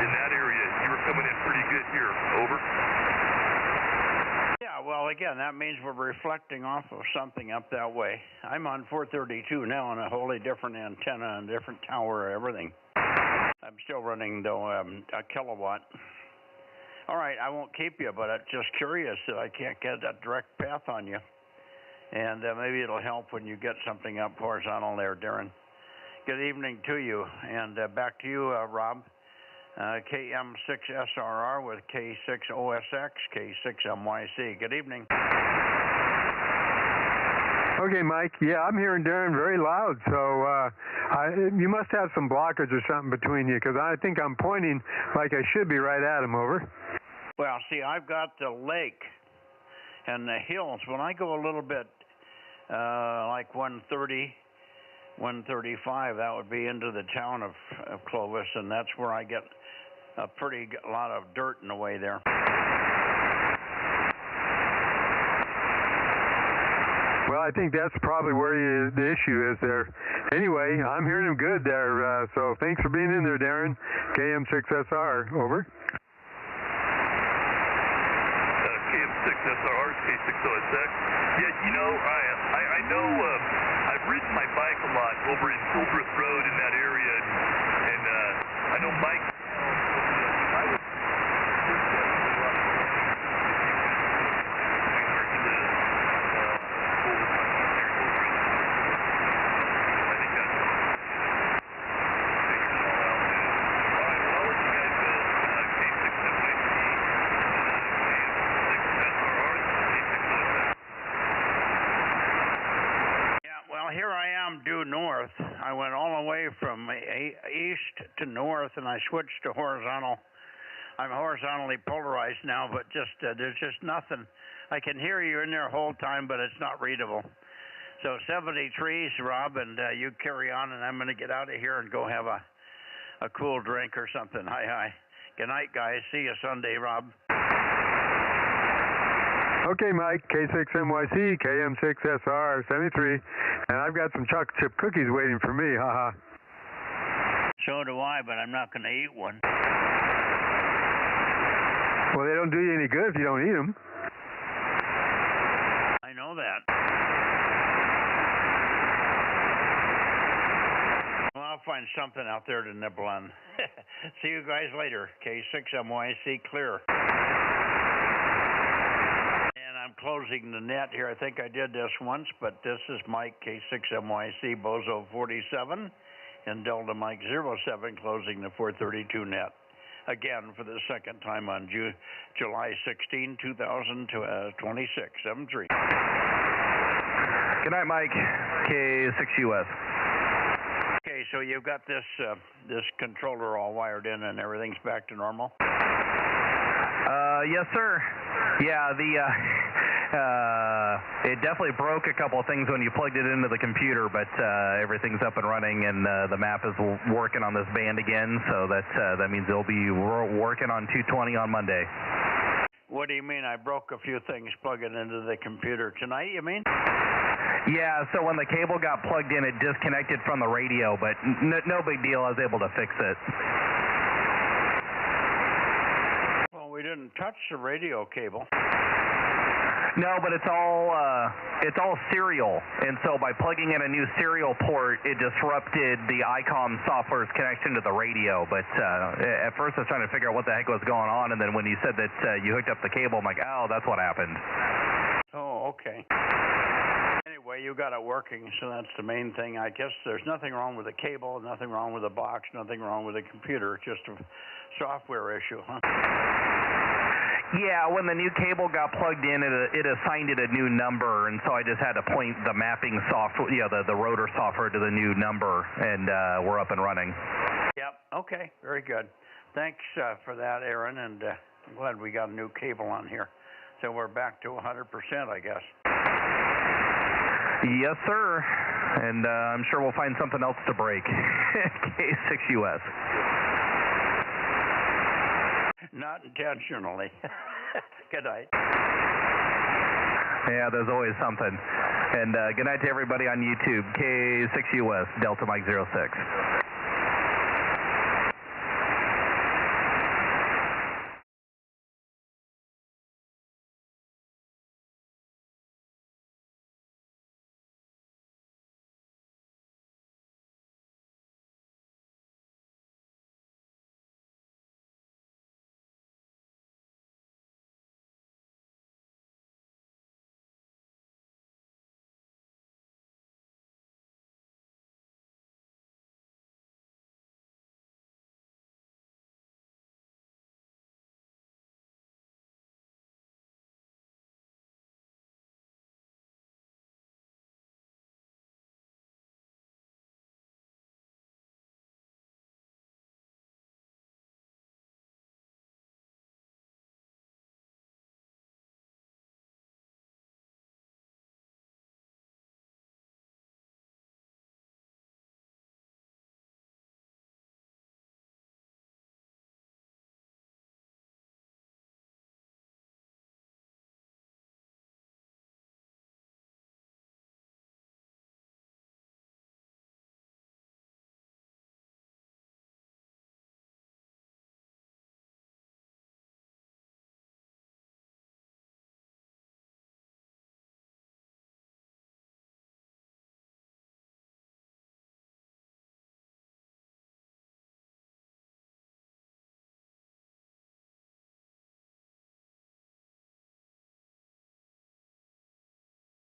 Speaker 7: in that area. You were coming in pretty good here. Over.
Speaker 1: Yeah, well, again, that means we're reflecting off of something up that way. I'm on 432 now on a wholly different antenna and different tower, everything. I'm still running, though, a kilowatt. All right, I won't keep you, but I'm just curious that I can't get a direct path on you. And maybe it'll help when you get something up horizontal there, Darren. Good evening to you, and back to you, Rob. KM6SRR with K6OSX, K6MYC. Good evening.
Speaker 12: Okay, Mike. Yeah, I'm hearing Darren very loud, so you must have some blockage or something between you, because I think I'm pointing like I should be right at him. Over.
Speaker 1: Well, see, I've got the lake and the hills. When I go a little bit like 130, 135, that would be into the town of Clovis, and that's where I get a pretty lot of dirt in the way there.
Speaker 12: Well, I think that's probably where the issue is there. Anyway, I'm hearing him good there, so thanks for being in there, Darren. KM6SR, over.
Speaker 7: KM6SR, K6OSX. Yeah, you know, I know I've ridden my bike a lot over in Hildreth Road in that area, and I know Mike. I was
Speaker 1: due north. I went all the way from east to north, and I switched to horizontal. I'm horizontally polarized now, but there's just nothing. I can hear you in there the whole time, but it's not readable. So 73s, Rob, and you carry on, and I'm going to get out of here and go have a cool drink or something. Hi. Good night, guys. See you Sunday, Rob.
Speaker 12: Okay, Mike, K6MYC, KM6SR, 73, and I've got some chocolate chip cookies waiting for me, haha.
Speaker 1: So do I, but I'm not going to eat one.
Speaker 12: Well, they don't do you any good if you don't eat them.
Speaker 1: I know that. Well, I'll find something out there to nibble on. See you guys later. K6MYC clear. I'm closing the net here. I think I did this once, but this is Mike K6MYC Bozo 47 and Delta Mike 07 closing the 432 net. Again, for the second time on July 16, 2026, 73.
Speaker 4: Good night, Mike. K6US.
Speaker 1: Okay, so you've got this controller all wired in and everything's back to normal?
Speaker 4: Yes, sir. Yeah, it definitely broke a couple of things when you plugged it into the computer, but everything's up and running, and the map is working on this band again, so that means they'll be working on 220 on Monday.
Speaker 1: What do you mean? I broke a few things plugging into the computer tonight, you mean?
Speaker 4: Yeah, so when the cable got plugged in, it disconnected from the radio, but no big deal. I was able to fix it.
Speaker 1: Well, we didn't touch the radio cable.
Speaker 4: No, but it's all serial, and so by plugging in a new serial port, it disrupted the ICOM software's connection to the radio. But at first, I was trying to figure out what the heck was going on, and then when you said that you hooked up the cable, I'm like, oh, that's what happened.
Speaker 1: Oh, okay. Anyway, you got it working, so that's the main thing. I guess there's nothing wrong with the cable, nothing wrong with the box, nothing wrong with the computer. It's just a software issue, huh?
Speaker 4: Yeah, when the new cable got plugged in, it assigned it a new number, and so I just had to point the mapping software, the rotor software to the new number, and we're up and running.
Speaker 1: Yep, okay, very good. Thanks for that, Aaron, and I'm glad we got a new cable on here. So we're back to 100%, I guess.
Speaker 4: Yes, sir, and I'm sure we'll find something else to break. K6US.
Speaker 1: Not intentionally. Good night.
Speaker 4: Yeah, there's always something. And good night to everybody on YouTube. K6US, Delta Mike 06.